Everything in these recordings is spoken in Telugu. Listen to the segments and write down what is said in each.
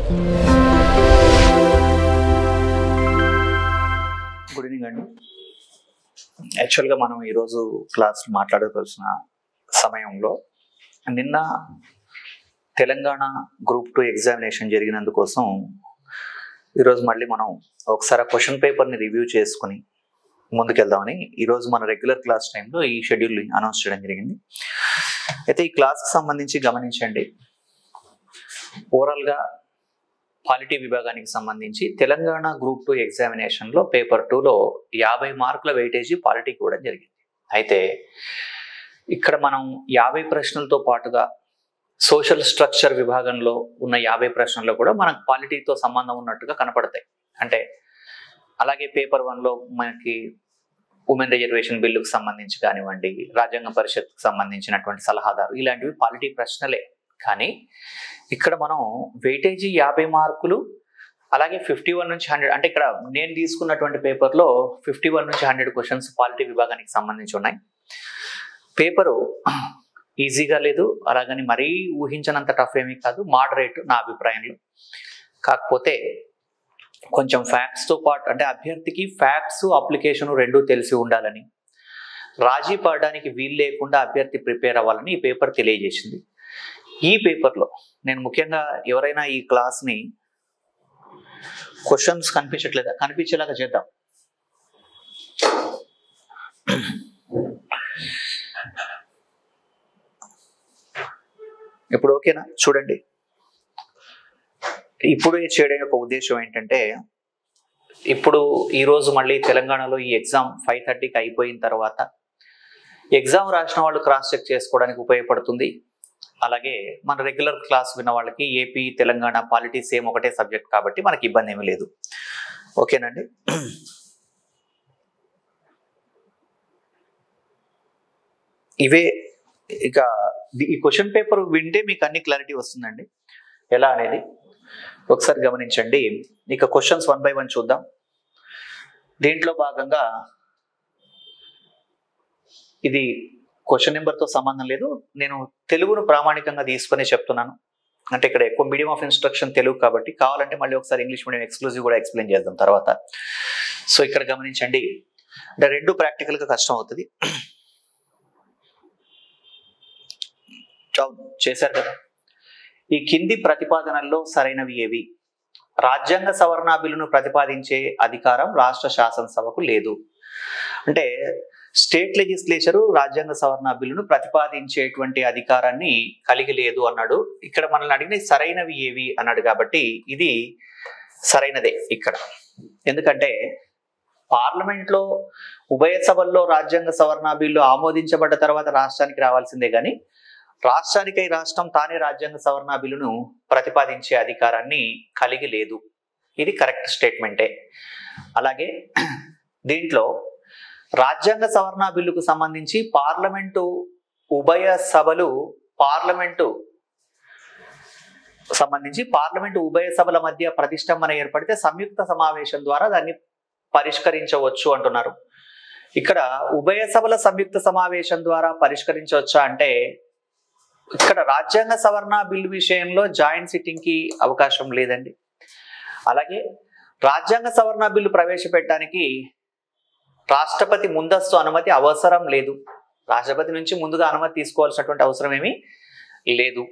గుడ్ ఈవినింగ్ అండి. యాక్చువల్గా మనం ఈరోజు క్లాస్ మాట్లాడుకోవాల్సిన సమయంలో నిన్న తెలంగాణ గ్రూప్ 2 ఎగ్జామినేషన్ జరిగినందుకోసం ఈరోజు మళ్ళీ మనం ఒకసారి క్వశ్చన్ పేపర్ని రివ్యూ చేసుకుని ముందుకెళ్దామని ఈరోజు మన రెగ్యులర్ క్లాస్ టైంలో ఈ షెడ్యూల్ అనౌన్స్ చేయడం జరిగింది. అయితే ఈ క్లాస్కి సంబంధించి గమనించండి, ఓవరాల్గా పాలిటీ విభాగానికి సంబంధించి తెలంగాణ గ్రూప్ 2 ఎగ్జామినేషన్లో పేపర్ 2లో 50 మార్కుల వెయిటేజీ పాలిటీకి కూడా జరిగింది. అయితే ఇక్కడ మనం 50 ప్రశ్నలతో పాటుగా సోషల్ స్ట్రక్చర్ విభాగంలో ఉన్న 50 ప్రశ్నల్లో కూడా మనకు పాలిటీతో సంబంధం ఉన్నట్టుగా కనపడతాయి. అంటే అలాగే పేపర్ 1లో మనకి ఉమెన్ రిజర్వేషన్ బిల్లుకు సంబంధించి కానివ్వండి, రాజ్యాంగ పరిషత్కు సంబంధించినటువంటి సలహాదారు, ఇలాంటివి పాలిటీ ప్రశ్నలే. కానీ ఇక్కడ మనం వెయిటేజీ 50 మార్కులు, అలాగే 51 నుంచి 100, అంటే ఇక్కడ నేను తీసుకున్నటువంటి పేపర్లో 51 నుంచి 100 క్వశ్చన్స్ పాలిటీ విభాగానికి సంబంధించి ఉన్నాయి. పేపరు ఈజీగా లేదు, అలాగని మరీ ఊహించినంత టఫ్ ఏమీ కాదు, మోడరేట్ నా అభిప్రాయంలో. కాకపోతే కొంచెం ఫ్యాక్ట్స్తో పాటు, అంటే అభ్యర్థికి ఫ్యాక్ట్స్ అప్లికేషన్ రెండూ తెలిసి ఉండాలని, రాజీ పడడానికి వీలు లేకుండా అభ్యర్థి ప్రిపేర్ అవ్వాలని ఈ పేపర్ తెలియజేసింది. ఈ పేపర్లో నేను ముఖ్యంగా ఎవరైనా ఈ క్లాస్ని క్వశ్చన్స్ కనిపించేలాగా చేద్దాం. ఇప్పుడు ఓకేనా? చూడండి, ఇప్పుడు చేయడం యొక్క ఉద్దేశం ఏంటంటే, ఇప్పుడు ఈరోజు మళ్ళీ తెలంగాణలో ఈ ఎగ్జామ్ 5:30కి అయిపోయిన తర్వాత ఎగ్జామ్ రాసిన వాళ్ళు క్రాస్ చెక్ చేసుకోవడానికి ఉపయోగపడుతుంది. అలాగే మన రెగ్యులర్ క్లాస్ విన్న వాళ్ళకి ఏపీ తెలంగాణ పాలిటీ సేమ్ ఒకటే సబ్జెక్ట్ కాబట్టి మనకి ఇబ్బంది ఏమీ లేదు. ఓకేనండి. ఇవే ఇక ఈ క్వశ్చన్ పేపర్ వింటే మీకు అన్ని క్లారిటీ వస్తుందండి ఎలా అనేది. ఒకసారి గమనించండి. ఇక క్వశ్చన్స్ 1 by 1 చూద్దాం. దీంట్లో భాగంగా ఇది క్వశ్చన్ నెంబర్తో సంబంధం లేదు, నేను తెలుగును ప్రామాణికంగా తీసుకునే చెప్తున్నాను. అంటే ఇక్కడ ఎక్కువ మీడియం ఆఫ్ ఇన్స్ట్రక్షన్ తెలుగు కాబట్టి, కావాలంటే మళ్ళీ ఒకసారి ఇంగ్లీష్ మీడియం ఎక్స్క్లూజివ్ కూడా ఎక్స్ప్లెయిన్ చేద్దాం తర్వాత. సో ఇక్కడ గమనించండి, అంటే రెండు ప్రాక్టికల్గా కష్టం అవుతుంది. చేశారు కదా. ఈ కింది ప్రతిపాదనల్లో సరైనవి ఏవి? రాజ్యాంగ సవరణ బిల్లును ప్రతిపాదించే అధికారం రాష్ట్ర శాసనసభకు లేదు. అంటే స్టేట్ లెజిస్లేచరు రాజ్యాంగ సవరణ బిల్లును ప్రతిపాదించేటువంటి అధికారాన్ని కలిగి లేదు అన్నాడు. ఇక్కడ మనల్ని అడిగిన సరైనవి ఏవి అన్నాడు కాబట్టి ఇది సరైనదే ఇక్కడ. ఎందుకంటే పార్లమెంట్లో ఉభయ సభల్లో రాజ్యాంగ సవరణ బిల్లు ఆమోదించబడ్డ తర్వాత రాష్ట్రానికి రావాల్సిందే, కానీ రాష్ట్రానికి రాష్ట్రం తానే రాజ్యాంగ సవరణ బిల్లును ప్రతిపాదించే అధికారాన్ని కలిగి లేదు. ఇది కరెక్ట్ స్టేట్మెంటే. అలాగే దీంట్లో రాజ్యాంగ సవరణ బిల్లుకు సంబంధించి పార్లమెంటు ఉభయ సభలు పార్లమెంటు ఉభయ సభల మధ్య ప్రతిష్టంభన ఏర్పడితే సంయుక్త సమావేశం ద్వారా దాన్ని పరిష్కరించవచ్చు అంటున్నారు. ఇక్కడ ఉభయ సభల సంయుక్త సమావేశం ద్వారా పరిష్కరించవచ్చా అంటే, ఇక్కడ రాజ్యాంగ సవరణ బిల్లు విషయంలో జాయింట్ సిట్టింగ్ కి అవకాశం లేదండి. అలాగే రాజ్యాంగ సవరణ బిల్లు ప్రవేశపెట్టడానికి రాష్ట్రపతి ముందస్తు అనుమతి అవసరం లేదు. రాష్ట్రపతి నుంచి ముందుగా అనుమతి తీసుకోవాల్సినటువంటి అవసరం ఏమీ లేదు.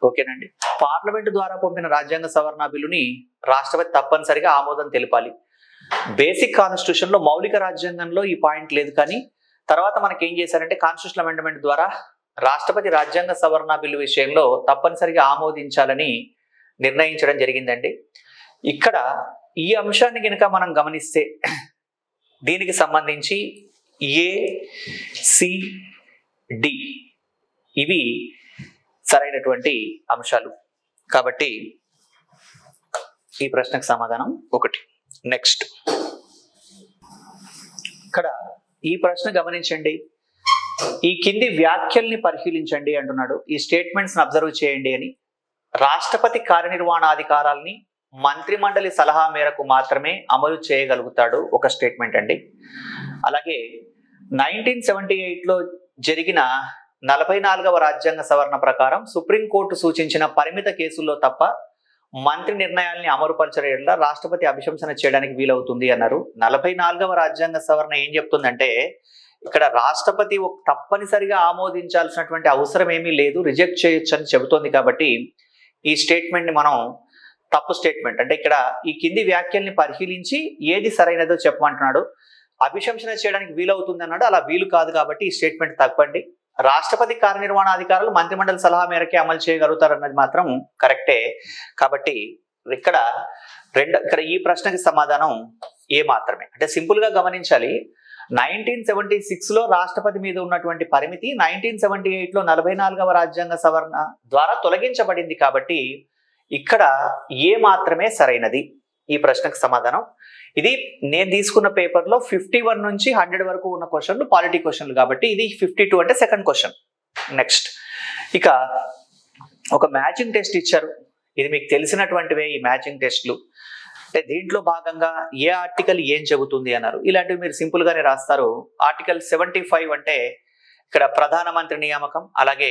ఓకేనండి. పార్లమెంటు ద్వారా పంపిన రాజ్యాంగ సవరణ బిల్లుని రాష్ట్రపతి తప్పనిసరిగా ఆమోదం తెలిపాలి. బేసిక్ కాన్స్టిట్యూషన్ లో, మౌలిక రాజ్యాంగంలో ఈ పాయింట్ లేదు, కానీ తర్వాత మనకి ఏం చేశారంటే కాన్స్టిట్యూషనల్ అమెండ్మెంట్ ద్వారా రాష్ట్రపతి రాజ్యాంగ సవరణ బిల్లు విషయంలో తప్పనిసరిగా ఆమోదించాలని నిర్ణయించడం జరిగిందండి. ఇక్కడ ఈ అంశాన్ని కనుక మనం గమనిస్తే దీనికి సంబంధించి ACD ఇవి సరైనటువంటి అంశాలు కాబట్టి ఈ ప్రశ్నకు సమాధానం 1. నెక్స్ట్ ఇక్కడ ఈ ప్రశ్న గమనించండి. ఈ కింది వ్యాఖ్యల్ని పరిశీలించండి అంటున్నాడు. ఈ స్టేట్మెంట్స్ అబ్జర్వ్ చేయండి అని. రాష్ట్రపతి కార్యనిర్వహణాధికారాల్ని మంత్రిమండలి సలహా మేరకు మాత్రమే అమలు చేయగలుగుతాడు ఒక స్టేట్మెంట్ అండి. అలాగే 1978లో జరిగిన 44వ రాజ్యాంగ సవరణ ప్రకారం సుప్రీంకోర్టు సూచించిన పరిమిత కేసుల్లో తప్ప మంత్రి నిర్ణయాల్ని అమలుపరచడం ఎడల రాష్ట్రపతి అభిశంసన చేయడానికి వీలవుతుంది అన్నారు. 44వ రాజ్యాంగ సవరణ ఏం చెప్తుందంటే ఇక్కడ రాష్ట్రపతి తప్పనిసరిగా ఆమోదించాల్సినటువంటి అవసరం ఏమీ లేదు, రిజెక్ట్ చేయొచ్చు అని చెబుతోంది. కాబట్టి ఈ స్టేట్మెంట్ ని మనం తప్పు స్టేట్మెంట్, అంటే ఇక్కడ ఈ కింది వ్యాఖ్యల్ని పరిశీలించి ఏది సరైనదో చెప్పమంటున్నాడు. అభిశంసన చేయడానికి వీలవుతుంది అన్నాడు, అలా వీలు కాదు కాబట్టి ఈ స్టేట్మెంట్ తప్పండి. రాష్ట్రపతి కార్యనిర్వహణాధికారులు మంత్రిమండలి సలహా మేరకే అమలు చేయగలుగుతారన్నది మాత్రం కరెక్టే. కాబట్టి ఇక్కడ ఈ ప్రశ్నకి సమాధానం ఏ మాత్రమే. అంటే సింపుల్ గా గమనించాలి, 1976లో రాష్ట్రపతి మీద ఉన్నటువంటి పరిమితి 1978లో 44వ రాజ్యాంగ సవరణ ద్వారా తొలగించబడింది. కాబట్టి ఇక్కడ ఏ మాత్రమే సరైనది ఈ ప్రశ్నకు సమాధానం. ఇది నేను తీసుకున్న పేపర్లో 51 నుంచి 100 వరకు ఉన్న క్వశ్చన్లు పాలిటీ క్వశ్చన్లు కాబట్టి ఇది 52 అంటే సెకండ్ క్వశ్చన్. నెక్స్ట్ ఇక ఒక మ్యాచింగ్ టెస్ట్ ఇచ్చారు. ఇది మీకు తెలిసినటువంటివే ఈ మ్యాచింగ్ టెస్ట్లు. అంటే దీంట్లో భాగంగా ఏ ఆర్టికల్ ఏం చెబుతుంది అన్నారు. ఇలాంటివి మీరు సింపుల్ గానే రాస్తారు. ఆర్టికల్ 75 అంటే ఇక్కడ ప్రధానమంత్రి నియామకం, అలాగే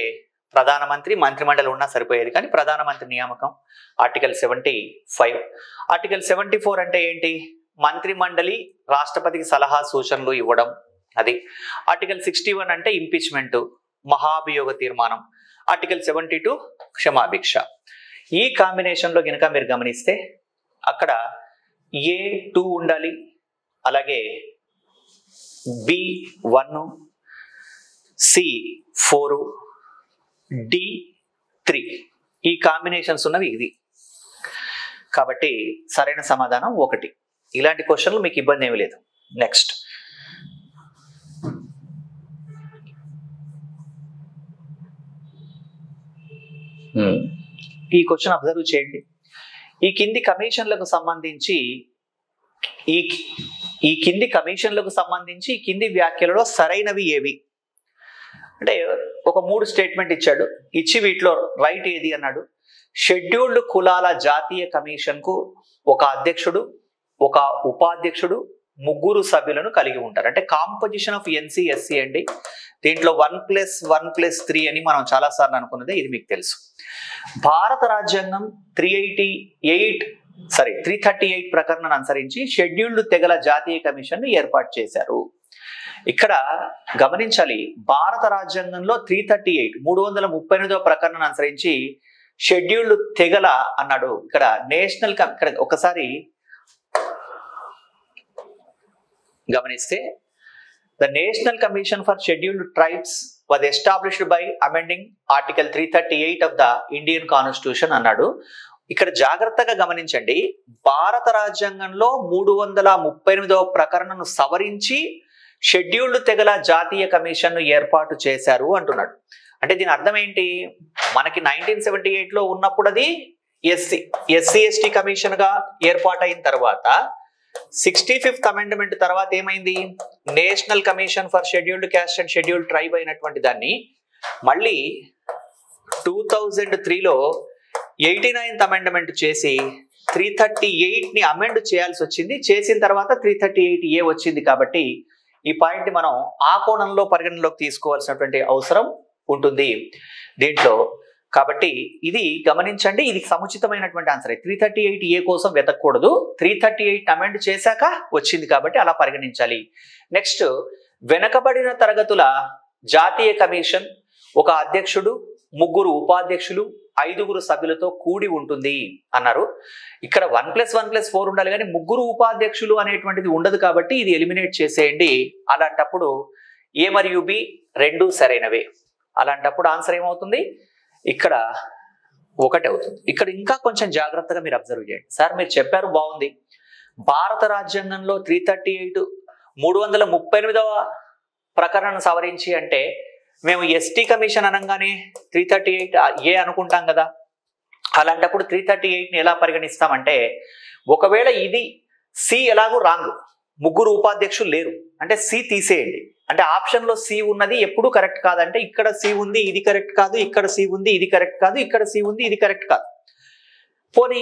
ప్రధానమంత్రి మంత్రిమండలి ఉన్నా సరిపోయేది కానీ ప్రధానమంత్రి నియామకం ఆర్టికల్ 75. ఆర్టికల్ 74 అంటే ఏంటి, మంత్రిమండలి రాష్ట్రపతికి సలహా సూచనలు ఇవ్వడం అది. ఆర్టికల్ 61 అంటే ఇంపీచ్మెంట్, మహాభియోగ తీర్మానం. ఆర్టికల్ 72 క్షమాభిక్ష. ఈ కాంబినేషన్లో కనుక మీరు గమనిస్తే అక్కడ A2 ఉండాలి, అలాగే B1, C4, D3 ఈ కాంబినేషన్స్ ఉన్నవి ఇది. కాబట్టి సరైన సమాధానం 1. ఇలాంటి క్వశ్చన్లు మీకు ఇబ్బంది ఏమీ లేదు. నెక్స్ట్ ఈ క్వశ్చన్ అబ్జర్వ్ చేయండి. ఈ కింది కమిషన్లకు సంబంధించి ఈ కింది వ్యాఖ్యలలో సరైనవి ఏవి అంటే ఒక 3 స్టేట్మెంట్ ఇచ్చాడు. ఇచ్చి వీటిలో రైట్ ఏది అన్నాడు. షెడ్యూల్డ్ కులాల జాతీయ కమిషన్ కు ఒక అధ్యక్షుడు, ఒక ఉపాధ్యక్షుడు, 3 సభ్యులను కలిగి ఉంటారు. అంటే కాంపోజిషన్ ఆఫ్ NCSC అండి. దీంట్లో 1+1+3 అని మనం చాలా సార్లు అనుకున్నదే, ఇది మీకు తెలుసు. భారత రాజ్యాంగం 338 ప్రకరణను అనుసరించి షెడ్యూల్డ్ తెగల జాతీయ కమిషన్ ను ఏర్పాటు చేశారు. ఇక్కడ గమనించాలి, భారత రాజ్యాంగంలో 338 ప్రకరణను అనుసరించి షెడ్యూల్డ్ తెగల అన్నాడు. ఇక్కడ నేషనల్ ఇక్కడ ఒకసారి గమనిస్తే the national commission for scheduled tribes was established by amending Article 338 of the Indian Constitution అన్నాడు. ఇక్కడ జాగ్రత్తగా గమనించండి, భారత రాజ్యాంగంలో 338వ ప్రకరణను సవరించి షెడ్యూల్డ్ తెగల జాతీయ కమిషన్ ను ఏర్పాటు చేశారు అంటున్నాడు. అంటే దీని అర్థం ఏంటి, మనకి 1978లో ఉన్నప్పుడు అది SC/ST కమిషన్ గా ఏర్పాటైన తర్వాత 65th అమెండ్మెంట్ తర్వాత ఏమైంది, national commission for scheduled caste and scheduled tribe అయినటువంటి దాన్ని మళ్ళీ 2003లో 89th అమెండ్మెంట్ చేసి 338ని అమెండ్ చేయాల్సి వచ్చింది. చేసిన తర్వాత 338A వచ్చింది. కాబట్టి ఈ పాయింట్ మనం ఆ కోణంలో పరిగణనలోకి తీసుకోవాల్సినటువంటి అవసరం ఉంటుంది దీంట్లో. కాబట్టి ఇది గమనించండి, ఇది సముచితమైనటువంటి ఆన్సర్. 338A కోసం వెతకూడదు, 338 అమెండ్ చేశాక వచ్చింది కాబట్టి అలా పరిగణించాలి. నెక్స్ట్, వెనకబడిన తరగతుల జాతీయ కమిషన్ ఒక అధ్యక్షుడు, 3 ఉపాధ్యక్షులు, 5 సభ్యులతో కూడి ఉంటుంది అన్నారు. ఇక్కడ 1+1+4 ఉండాలి కానీ 3 ఉపాధ్యక్షులు అనేటువంటిది ఉండదు కాబట్టి ఇది ఎలిమినేట్ చేసేయండి. అలాంటప్పుడు A మరియు B 2 సరైనవే. అలాంటప్పుడు ఆన్సర్ ఏమవుతుంది, ఇక్కడ 1 అవుతుంది. ఇక్కడ ఇంకా కొంచెం జాగ్రత్తగా మీరు అబ్జర్వ్ చేయండి. సార్ మీరు చెప్పారు బాగుంది, భారత రాజ్యాంగంలో 338వ ప్రకరణను సవరించి అంటే మేము ST కమిషన్ అనగానే 338A అనుకుంటాం కదా. అలాంటప్పుడు 338ని ఎలా పరిగణిస్తామంటే, ఒకవేళ ఇది C ఎలాగూ రాంగ్, 3 ఉపాధ్యక్షులు లేరు అంటే C తీసేయండి. అంటే ఆప్షన్ లో C ఉన్నది ఎప్పుడు కరెక్ట్ కాదంటే, ఇక్కడ C ఉంది ఇది కరెక్ట్ కాదు, ఇక్కడ C ఉంది ఇది కరెక్ట్ కాదు, ఇక్కడ C ఉంది ఇది కరెక్ట్ కాదు. పోనీ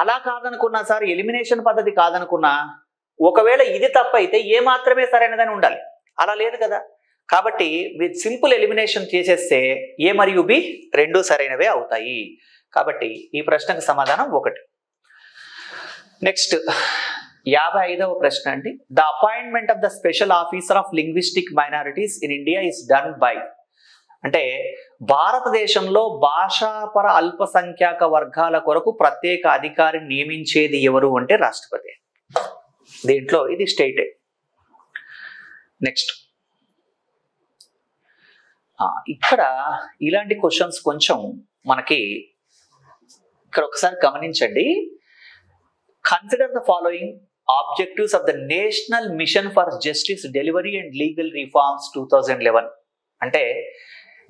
అలా కాదనుకున్నా సార్, ఎలిమినేషన్ పద్ధతి కాదనుకున్నా, ఒకవేళ ఇది తప్పైతే ఏ మాత్రమే సరైనదని ఉండాలి. అలా లేదు కదా. కాబట్టి మీరు సింపుల్ ఎలిమినేషన్ చేసేస్తే ఏ మరియు బి రెండు సరైనవే అవుతాయి. కాబట్టి ఈ ప్రశ్నకు సమాధానం 1. నెక్స్ట్ 55వ ప్రశ్న అండి. The appointment of the special officer of linguistic minorities in India is done by, అంటే భారతదేశంలో భాషాపర అల్పసంఖ్యాక వర్గాల కొరకు ప్రత్యేక అధికారిని నియమించేది ఎవరు అంటే రాష్ట్రపతి. దీంట్లో ఇది స్టేటే. నెక్స్ట్ ఇక్కడ ఇలాంటి క్వశ్చన్స్ కొంచెం మనకి ఇక్కడ ఒకసారి గమనించండి. Consider the following objectives of the national mission for justice delivery and legal reforms 2011. అంటే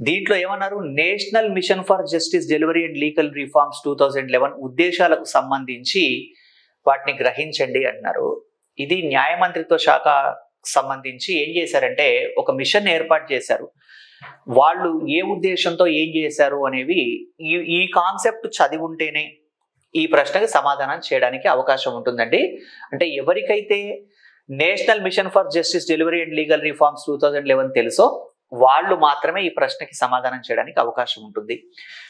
దీంట్లో ఏమన్నారు, national mission for justice delivery and legal reforms 2011 ఉద్దేశాలకు సంబంధించి వాటిని గ్రహించండి అన్నారు. ఇది న్యాయ మంత్రిత్వ శాఖ సంబంధించి ఏం చేశారంటే ఒక మిషన్ ఏర్పాటు చేశారు. వాళ్ళు ఏ ఉద్దేశంతో ఏం చేశారు అనేవి ఈ కాన్సెప్ట్ చదివి ఉంటేనే ఈ ప్రశ్నకు సమాధానం చేయడానికి అవకాశం ఉంటుందండి. అంటే ఎవరికైతే national mission for justice delivery and legal reforms 2011 తెలుసో వాళ్ళు మాత్రమే ఈ ప్రశ్నకి సమాధానం చేయడానికి అవకాశం ఉంటుంది.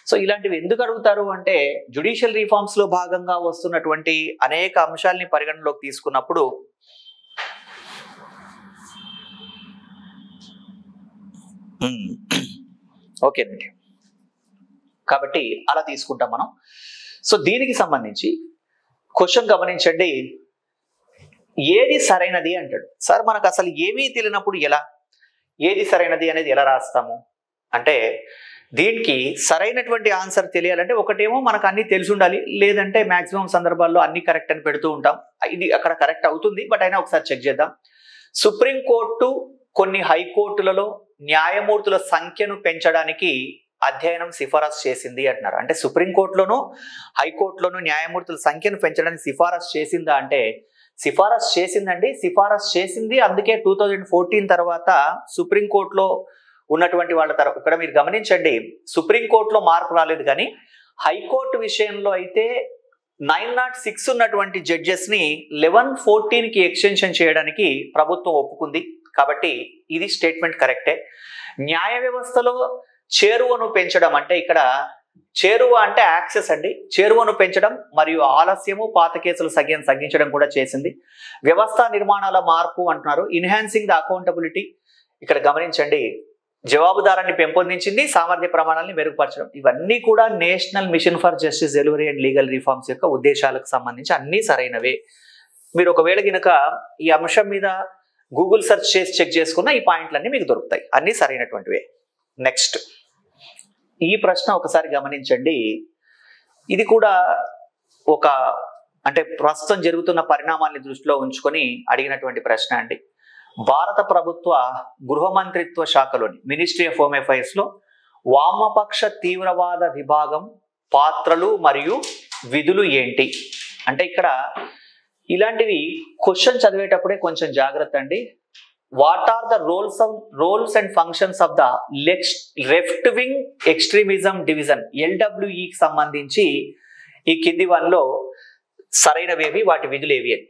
సో ఇలాంటివి ఎందుకు అడుగుతారు అంటే జ్యుడిషియల్ రిఫార్మ్స్ లో భాగంగా వస్తున్నటువంటి అనేక అంశాలని పరిగణలోకి తీసుకున్నప్పుడు ఓకేనండి, కాబట్టి అలా తీసుకుంటాం మనం. సో దీనికి సంబంధించి క్వశ్చన్ గమనించండి. ఏది సరైనది అంటాడు. సార్ మనకు అసలు ఏమీ తెలియనప్పుడు ఎలా ఏది సరైనది అనేది ఎలా రాస్తాము అంటే దీనికి సరైనటువంటి ఆన్సర్ తెలియాలంటే ఒకటేమో మనకు అన్ని తెలిసి ఉండాలి, లేదంటే మాక్సిమం సందర్భాల్లో అన్ని కరెక్ట్ అని పెడుతూ ఉంటాం. ఇది అక్కడ కరెక్ట్ అవుతుంది, బట్ అయినా ఒకసారి చెక్ చేద్దాం. సుప్రీంకోర్టు కొన్ని హైకోర్టులలో న్యాయమూర్తుల సంఖ్యను పెంచడానికి అధ్యయనం సిఫారసు చేసింది అంటున్నారు. అంటే సుప్రీంకోర్టులోను హైకోర్టులోను న్యాయమూర్తుల సంఖ్యను పెంచడానికి సిఫారసు చేసిందా అంటే సిఫారసు చేసిందండి. సిఫారసు చేసింది, అందుకే 2014 తర్వాత సుప్రీంకోర్టులో ఉన్నటువంటి వాళ్ళ తరఫు ఇక్కడ మీరు గమనించండి, సుప్రీంకోర్టులో మార్పు రాలేదు, కానీ హైకోర్టు విషయంలో అయితే 906 ఉన్నటువంటి జడ్జెస్ ని 1114కి ఎక్స్టెన్షన్ చేయడానికి ప్రభుత్వం ఒప్పుకుంది. కాబట్టి ఇది స్టేట్మెంట్ కరెక్టే. న్యాయ వ్యవస్థలో చేరువను పెంచడం అంటే ఇక్కడ చేరువ అంటే యాక్సెస్ అండి. చేరువను పెంచడం మరియు ఆలస్యము పాత కేసుల సంఖ్యను తగ్గించడం కూడా చేసింది. వ్యవస్థ నిర్మాణాల మార్పు అంటున్నారు. ఇన్హాన్సింగ్ ద అకౌంటబిలిటీ ఇక్కడ గమనించండి, జవాబుదారాన్ని పెంపొందించింది, సామర్థ్య ప్రమాణాలను మెరుగుపరచడం. ఇవన్నీ కూడా national mission for justice delivery and legal reforms యొక్క ఉద్దేశాలకు సంబంధించి అన్ని సరైనవే. మీరు ఒకవేళ గినక ఈ అంశం మీద గూగుల్ సెర్చ్ చేసి చెక్ చేసుకున్న ఈ పాయింట్లన్నీ మీకు దొరుకుతాయి, అన్ని సరైనటువంటివే. నెక్స్ట్ ఈ ప్రశ్న ఒకసారి గమనించండి. ఇది కూడా ఒక అంటే ప్రస్తుతం జరుగుతున్న పరిణామాన్ని దృష్టిలో ఉంచుకొని అడిగినటువంటి ప్రశ్న అండి. భారత ప్రభుత్వ గృహ మంత్రిత్వ శాఖలోని మినిస్ట్రీ ఆఫ్ హోమ్ అఫైర్స్ లో వామపక్ష తీవ్రవాద విభాగం పాత్రలు మరియు విధులు ఏంటి అంటే ఇక్కడ ఇలాంటివి క్వశ్చన్ చదివేటప్పుడే కొంచెం జాగ్రత్త అండి. What are the roles and functions of the left wing extremism division LWEకి సంబంధించి ఈ కింది వాళ్ళలో సరైనవేవి, వాటి విధులు ఏవి అని.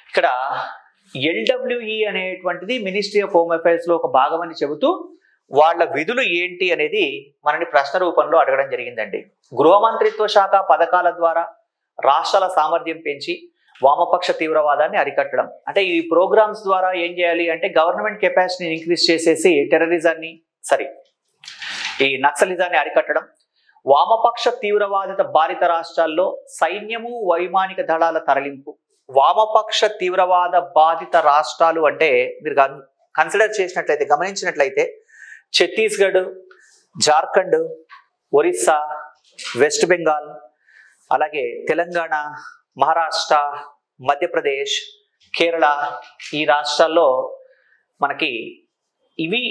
ఇక్కడ LWE అనేటువంటిది మినిస్ట్రీ ఆఫ్ హోమ్ అఫైర్స్ లో ఒక భాగం అని చెబుతూ వాళ్ళ విధులు ఏంటి అనేది మనని ప్రశ్న రూపంలో అడగడం జరిగిందండి. గృహ మంత్రిత్వ శాఖ పథకాల ద్వారా రాష్ట్రాల సామర్థ్యం పెంచి వామపక్ష తీవ్రవాదాన్ని అరికట్టడం. అంటే ఈ ప్రోగ్రామ్స్ ద్వారా ఏం చేయాలి అంటే గవర్నమెంట్ కెపాసిటీని ఇంక్రీజ్ చేసేసి ఈ నక్సలిజాన్ని అరికట్టడం. వామపక్ష తీవ్రవాద బాధిత రాష్ట్రాల్లో సైన్యము వైమానిక దళాల తరలింపు. వామపక్ష తీవ్రవాద బాధిత రాష్ట్రాలు అంటే మీరు కన్సిడర్ చేసినట్లయితే గమనించినట్లయితే ఛత్తీస్గఢ్, జార్ఖండ్, ఒరిస్సా, వెస్ట్ బెంగాల్, అలాగే తెలంగాణ, మహారాష్ట్ర, మధ్యప్రదేశ్, కేరళ ఈ రాష్ట్రాల్లో మనకి ఇవి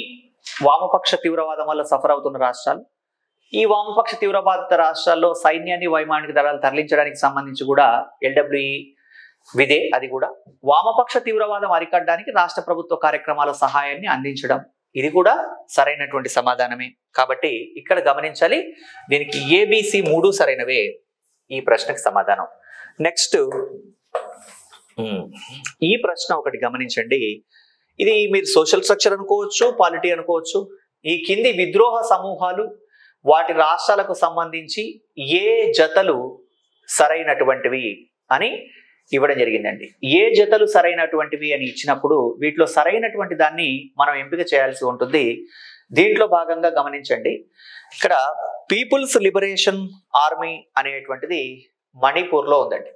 వామపక్ష తీవ్రవాదం వల్ల సఫర్ అవుతున్న రాష్ట్రాలు. ఈ వామపక్ష తీవ్రవాద రాష్ట్రాల్లో సైన్యాన్ని వైమానిక దళాలు తరలించడానికి సంబంధించి కూడా LWE విధే. అది కూడా వామపక్ష తీవ్రవాదం అరికట్టడానికి రాష్ట్ర ప్రభుత్వ కార్యక్రమాల సహాయాన్ని అందించడం, ఇది కూడా సరైనటువంటి సమాధానమే. కాబట్టి ఇక్కడ గమనించాలి, దీనికి ABC 3 సరైనవే ఈ ప్రశ్నకు సమాధానం. నెక్స్ట్ ఈ ప్రశ్న ఒకటి గమనించండి. ఇది మీరు సోషల్ స్ట్రక్చర్ అనుకోవచ్చు, పాలిటీ అనుకోవచ్చు. ఈ కింది విద్రోహ సమూహాలు వాటి రాష్ట్రాలకు సంబంధించి ఏ జతలు సరైనటువంటివి అని ఇవ్వడం జరిగిందండి. ఏ జతలు సరైనటువంటివి అని ఇచ్చినప్పుడు వీటిలో సరైనటువంటి దాన్ని మనం ఎంపిక చేయాల్సి ఉంటుంది. దీంట్లో భాగంగా గమనించండి, ఇక్కడ పీపుల్స్ లిబరేషన్ ఆర్మీ అనేటువంటిది మణిపూర్లో ఉందండి.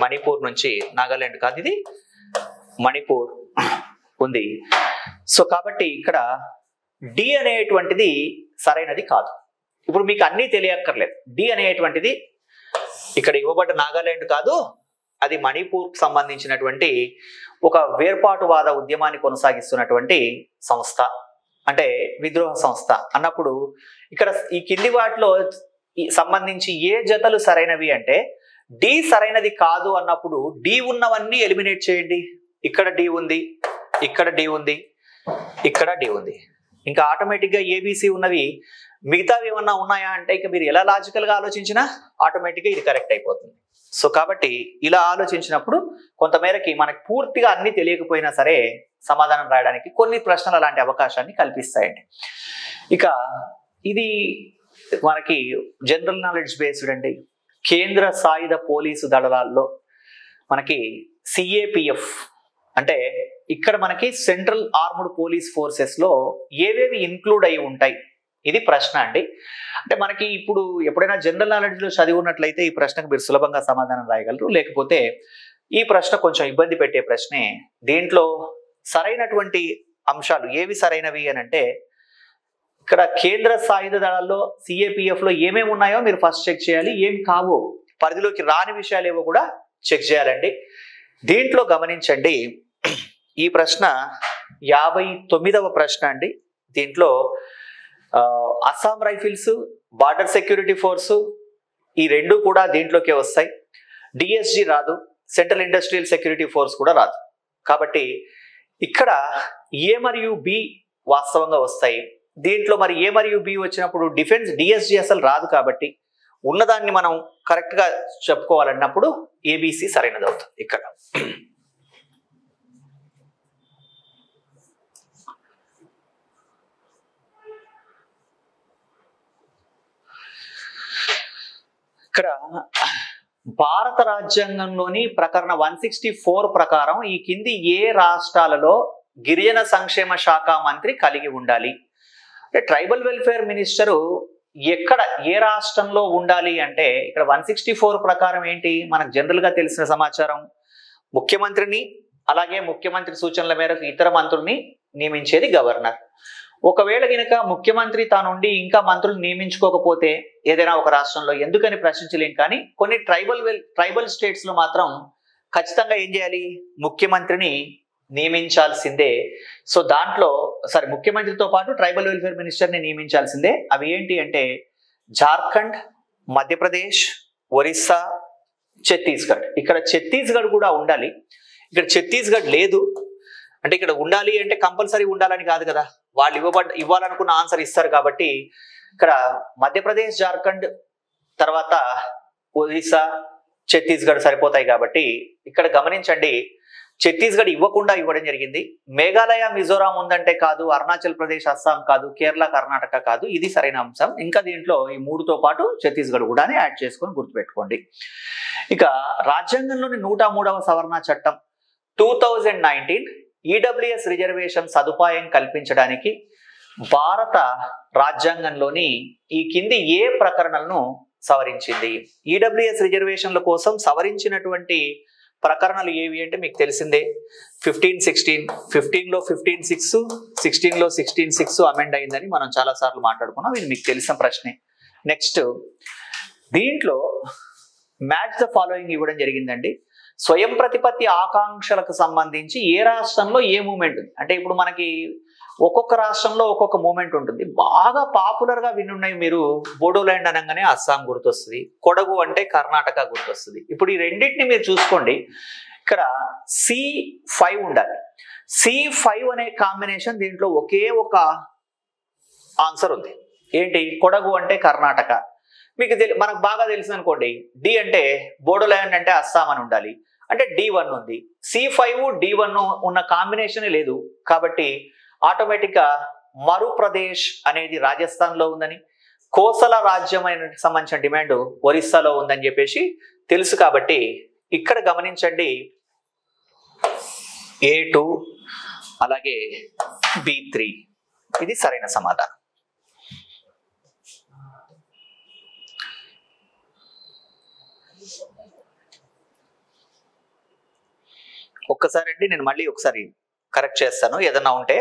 మణిపూర్ నుంచి, నాగాలాండ్ కాదు, ఇది మణిపూర్ ఉంది. సో కాబట్టి ఇక్కడ డి అనేటువంటిది సరైనది కాదు. ఇప్పుడు మీకు అన్నీ తెలియక్కర్లేదు. డి అనేటువంటిది ఇక్కడ ఇవ్వబడ్డ నాగాలాండ్ కాదు, అది మణిపూర్కి సంబంధించినటువంటి ఒక వేర్పాటువాద ఉద్యమాన్ని కొనసాగిస్తున్నటువంటి సంస్థ, అంటే విద్రోహ సంస్థ అన్నప్పుడు ఇక్కడ ఈ కింది వాటిలో సంబంధించి ఏ జతలు సరైనవి అంటే డి సరైనది కాదు అన్నప్పుడు డి ఉన్నవన్నీ ఎలిమినేట్ చేయండి. ఇక్కడ డి ఉంది, ఇక్కడ డి ఉంది, ఇక్కడ డి ఉంది. ఇంకా ఆటోమేటిక్గా ఏబిసి ఉన్నవి మిగతావి ఏమన్నా ఉన్నాయా అంటే ఇక మీరు ఎలా లాజికల్గా ఆలోచించినా ఆటోమేటిక్గా ఇది కరెక్ట్ అయిపోతుంది. సో కాబట్టి ఇలా ఆలోచించినప్పుడు కొంతమేరకి మనకు పూర్తిగా అన్ని తెలియకపోయినా సరే సమాధానం రాయడానికి కొన్ని ప్రశ్నలు అలాంటి అవకాశాన్ని కల్పిస్తాయండి. ఇక ఇది మనకి జనరల్ నాలెడ్జ్ బేస్డ్ అండి. కేంద్ర సాయుధ పోలీసు దళాల్లో మనకి సిఏపిఎఫ్ అంటే ఇక్కడ మనకి సెంట్రల్ ఆర్మ్డ్ పోలీస్ ఫోర్సెస్ లో ఏవేవి ఇన్క్లూడ్ అయి ఉంటాయి, ఇది ప్రశ్న అండి. అంటే మనకి ఇప్పుడు ఎప్పుడైనా జనరల్ నాలెడ్జ్ లో చదివి ఉన్నట్లయితే ఈ ప్రశ్నకు మీరు సులభంగా సమాధానం రాయగలరు. లేకపోతే ఈ ప్రశ్న కొంచెం ఇబ్బంది పెట్టే ప్రశ్నే. దీంట్లో సరైనటువంటి అంశాలు ఏవి సరైనవి అని అంటే ఇక్కడ కేంద్ర సాయుధ దళాల్లో సిఏపిఎఫ్ లో ఏమేమి ఉన్నాయో మీరు ఫస్ట్ చెక్ చేయాలి. ఏం కావో, పరిధిలోకి రాని విషయాలు ఏవో కూడా చెక్ చేయాలండి. దీంట్లో గమనించండి, ఈ ప్రశ్న 59వ ప్రశ్న అండి. దీంట్లో Assam rifles, border security force ఈ రెండు కూడా దీంట్లోకే వస్తాయి. డిఎస్జి రాదు, సెంట్రల్ ఇండస్ట్రియల్ సెక్యూరిటీ ఫోర్స్ కూడా రాదు. కాబట్టి ఇక్కడ ఏ మరియు బి వాస్తవంగా వస్తాయి. దీంట్లో మరి ఏ మరియు బి వచ్చినప్పుడు డిఫెన్స్ డిఎస్జి అసలు రాదు. కాబట్టి ఉన్నదాన్ని మనం కరెక్ట్గా చెప్పుకోవాలన్నప్పుడు ఏబిసి సరైనది అవుతుంది. ఇక్కడ ఇక్కడ భారత రాజ్యాంగంలోని ప్రకరణ 164 ప్రకారం ఈ కింది ఏ రాష్ట్రాలలో గిరిజన సంక్షేమ శాఖ మంత్రి కలిగి ఉండాలి అంటే ట్రైబల్ వెల్ఫేర్ మినిస్టరు ఎక్కడ ఏ రాష్ట్రంలో ఉండాలి అంటే ఇక్కడ 164 ప్రకారం ఏంటి, మనకు జనరల్ గా తెలిసిన సమాచారం ముఖ్యమంత్రిని అలాగే ముఖ్యమంత్రి సూచనల మేరకు ఇతర మంత్రుల్ని నియమించేది గవర్నర్. ఒకవేళ గనక ముఖ్యమంత్రి తానుండి ఇంకా మంత్రులు నియమించుకోకపోతే ఏదైనా ఒక రాష్ట్రంలో ఎందుకని ప్రశ్నించలేం. కానీ కొన్ని ట్రైబల్ స్టేట్స్ లో మాత్రం ఖచ్చితంగా ఏం చేయాలి, ముఖ్యమంత్రిని నియమించాల్సిందే. సో దాంట్లో ముఖ్యమంత్రితో పాటు ట్రైబల్ వెల్ఫేర్ మినిస్టర్ని నియమించాల్సిందే. అవి ఏంటి అంటే జార్ఖండ్, మధ్యప్రదేశ్, ఒరిస్సా, ఛత్తీస్గఢ్. ఇక్కడ ఛత్తీస్గఢ్ కూడా ఉండాలి. ఇక్కడ ఛత్తీస్గఢ్ లేదు. అంటే ఇక్కడ ఉండాలి అంటే కంపల్సరీ ఉండాలని కాదు కదా, వాళ్ళు ఇవ్వాలనుకున్న ఆన్సర్ ఇస్తారు. కాబట్టి ఇక్కడ మధ్యప్రదేశ్, జార్ఖండ్, తర్వాత ఒరిస్సా, ఛత్తీస్గఢ్ సరిపోతాయి. కాబట్టి ఇక్కడ గమనించండి, ఛత్తీస్గఢ్ ఇవ్వడం జరిగింది. మేఘాలయ, మిజోరాం ఉందంటే కాదు, అరుణాచల్ ప్రదేశ్, అస్సాం కాదు, కేరళ, కర్ణాటక కాదు. ఇది సరైన అంశం. ఇంకా దీంట్లో ఈ మూడుతో పాటు ఛత్తీస్గఢ్ కూడా యాడ్ చేసుకొని గుర్తుపెట్టుకోండి. ఇక రాజ్యాంగంలోని 103వ సవరణ చట్టం 2019 ఈడబ్ల్యూఎస్ రిజర్వేషన్ సదుపాయం కల్పించడానికి భారత రాజ్యాంగంలోని ఈ కింది ఏ ప్రకరణలను సవరించింది. ఈడబ్ల్యూఎస్ రిజర్వేషన్ల కోసం సవరించినటువంటి ప్రకరణలు ఏవి అంటే మీకు తెలిసిందే 1516, 15లో 15(6), 16లో 16(6) అమెండ్ అయిందని మనం చాలా సార్లు మాట్లాడుకున్నాం. ఇది మీకు తెలిసిన ప్రశ్నే. నెక్స్ట్ దీంట్లో మ్యాచ్ ద ఫాలోయింగ్ ఇవ్వడం జరిగిందండి. స్వయం ప్రతిపత్తి ఆకాంక్షలకు సంబంధించి ఏ రాష్ట్రంలో ఏ మూమెంట్ ఉంది అంటే ఇప్పుడు మనకి ఒక్కొక్క రాష్ట్రంలో ఒక్కొక్క మూమెంట్ ఉంటుంది. బాగా పాపులర్ గా వినున్నాయి మీరు, బోడోల్యాండ్ అనగానే అస్సాం గుర్తొస్తుంది, కొడగు అంటే కర్ణాటక గుర్తొస్తుంది. ఇప్పుడు ఈ రెండింటిని మీరు చూసుకోండి, ఇక్కడ C5 ఉండాలి. C5 అనే కాంబినేషన్ దీంట్లో ఒకే ఒక ఆన్సర్ ఉంది. ఏంటి, కొడగు అంటే కర్ణాటక. మీకు మనకు బాగా తెలుసు అనుకోండి, డి అంటే బోడోల్యాండ్ అంటే అస్సాం అని ఉండాలి. అంటే D1 ఉంది. C5 D1 ఉన్న కాంబినేషన్ లేదు కాబట్టి ఆటోమేటిక్గా మరుప్రదేశ్ అనేది రాజస్థాన్లో ఉందని, కోసల రాజ్యం సంబంధించిన డిమాండ్ ఒరిస్సాలో ఉందని చెప్పేసి తెలుసు. కాబట్టి ఇక్కడ గమనించండి A2 అలాగే B3 ఇది సరైన సమాధానం. ఒక్కసారి అండి నేను మళ్ళీ ఒకసారి కరెక్ట్ చేస్తాను, ఏదన్నా ఉంటే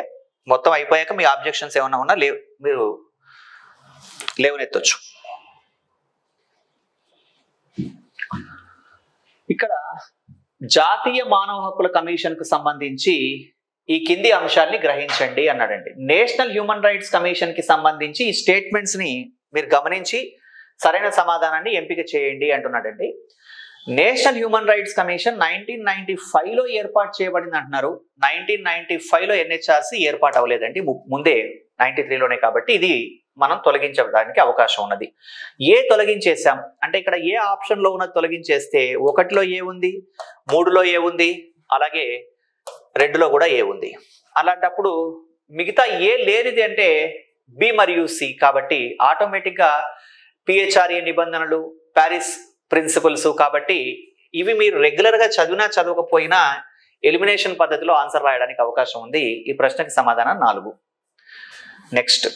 మొత్తం అయిపోయాక మీ ఆబ్జెక్షన్స్ ఏమన్నా ఉన్నా మీరు లేవనెత్తొచ్చు. ఇక్కడ జాతీయ మానవ హక్కుల కమిషన్ కు సంబంధించి ఈ కింది అంశాల్ని గ్రహించండి అన్నాడండి. నేషనల్ హ్యూమన్ రైట్స్ కమిషన్ కి సంబంధించి ఈ స్టేట్మెంట్స్ ని మీరు గమనించి సరైన సమాధానాన్ని ఎంపిక చేయండి అంటున్నాడండి. నేషనల్ హ్యూమన్ రైట్స్ కమిషన్ 1995లో ఏర్పాటు చేయబడింది అంటున్నారు. 1995లో NHRC ఏర్పాటు అవ్వలేదండి, ముందే 93లోనే. కాబట్టి ఇది మనం తొలగించడానికి అవకాశం ఉన్నది. ఏ తొలగించేసాం అంటే ఇక్కడ ఏ ఆప్షన్లో ఉన్నది తొలగించేస్తే 1లో ఏ ఉంది, 3లో ఏ ఉంది, అలాగే 2లో కూడా ఏ ఉంది. అలాంటప్పుడు మిగతా ఏ లేనిది అంటే B మరియు C. కాబట్టి ఆటోమేటిక్గా PHRA నిబంధనలు, ప్యారిస్ ప్రిన్సిపల్స్, కాబట్టి ఇవి మీరు రెగ్యులర్గా చదివినా చదవకపోయినా ఎలిమినేషన్ పద్ధతిలో ఆన్సర్ రాయడానికి అవకాశం ఉంది. ఈ ప్రశ్నకి సమాధానం 4. నెక్స్ట్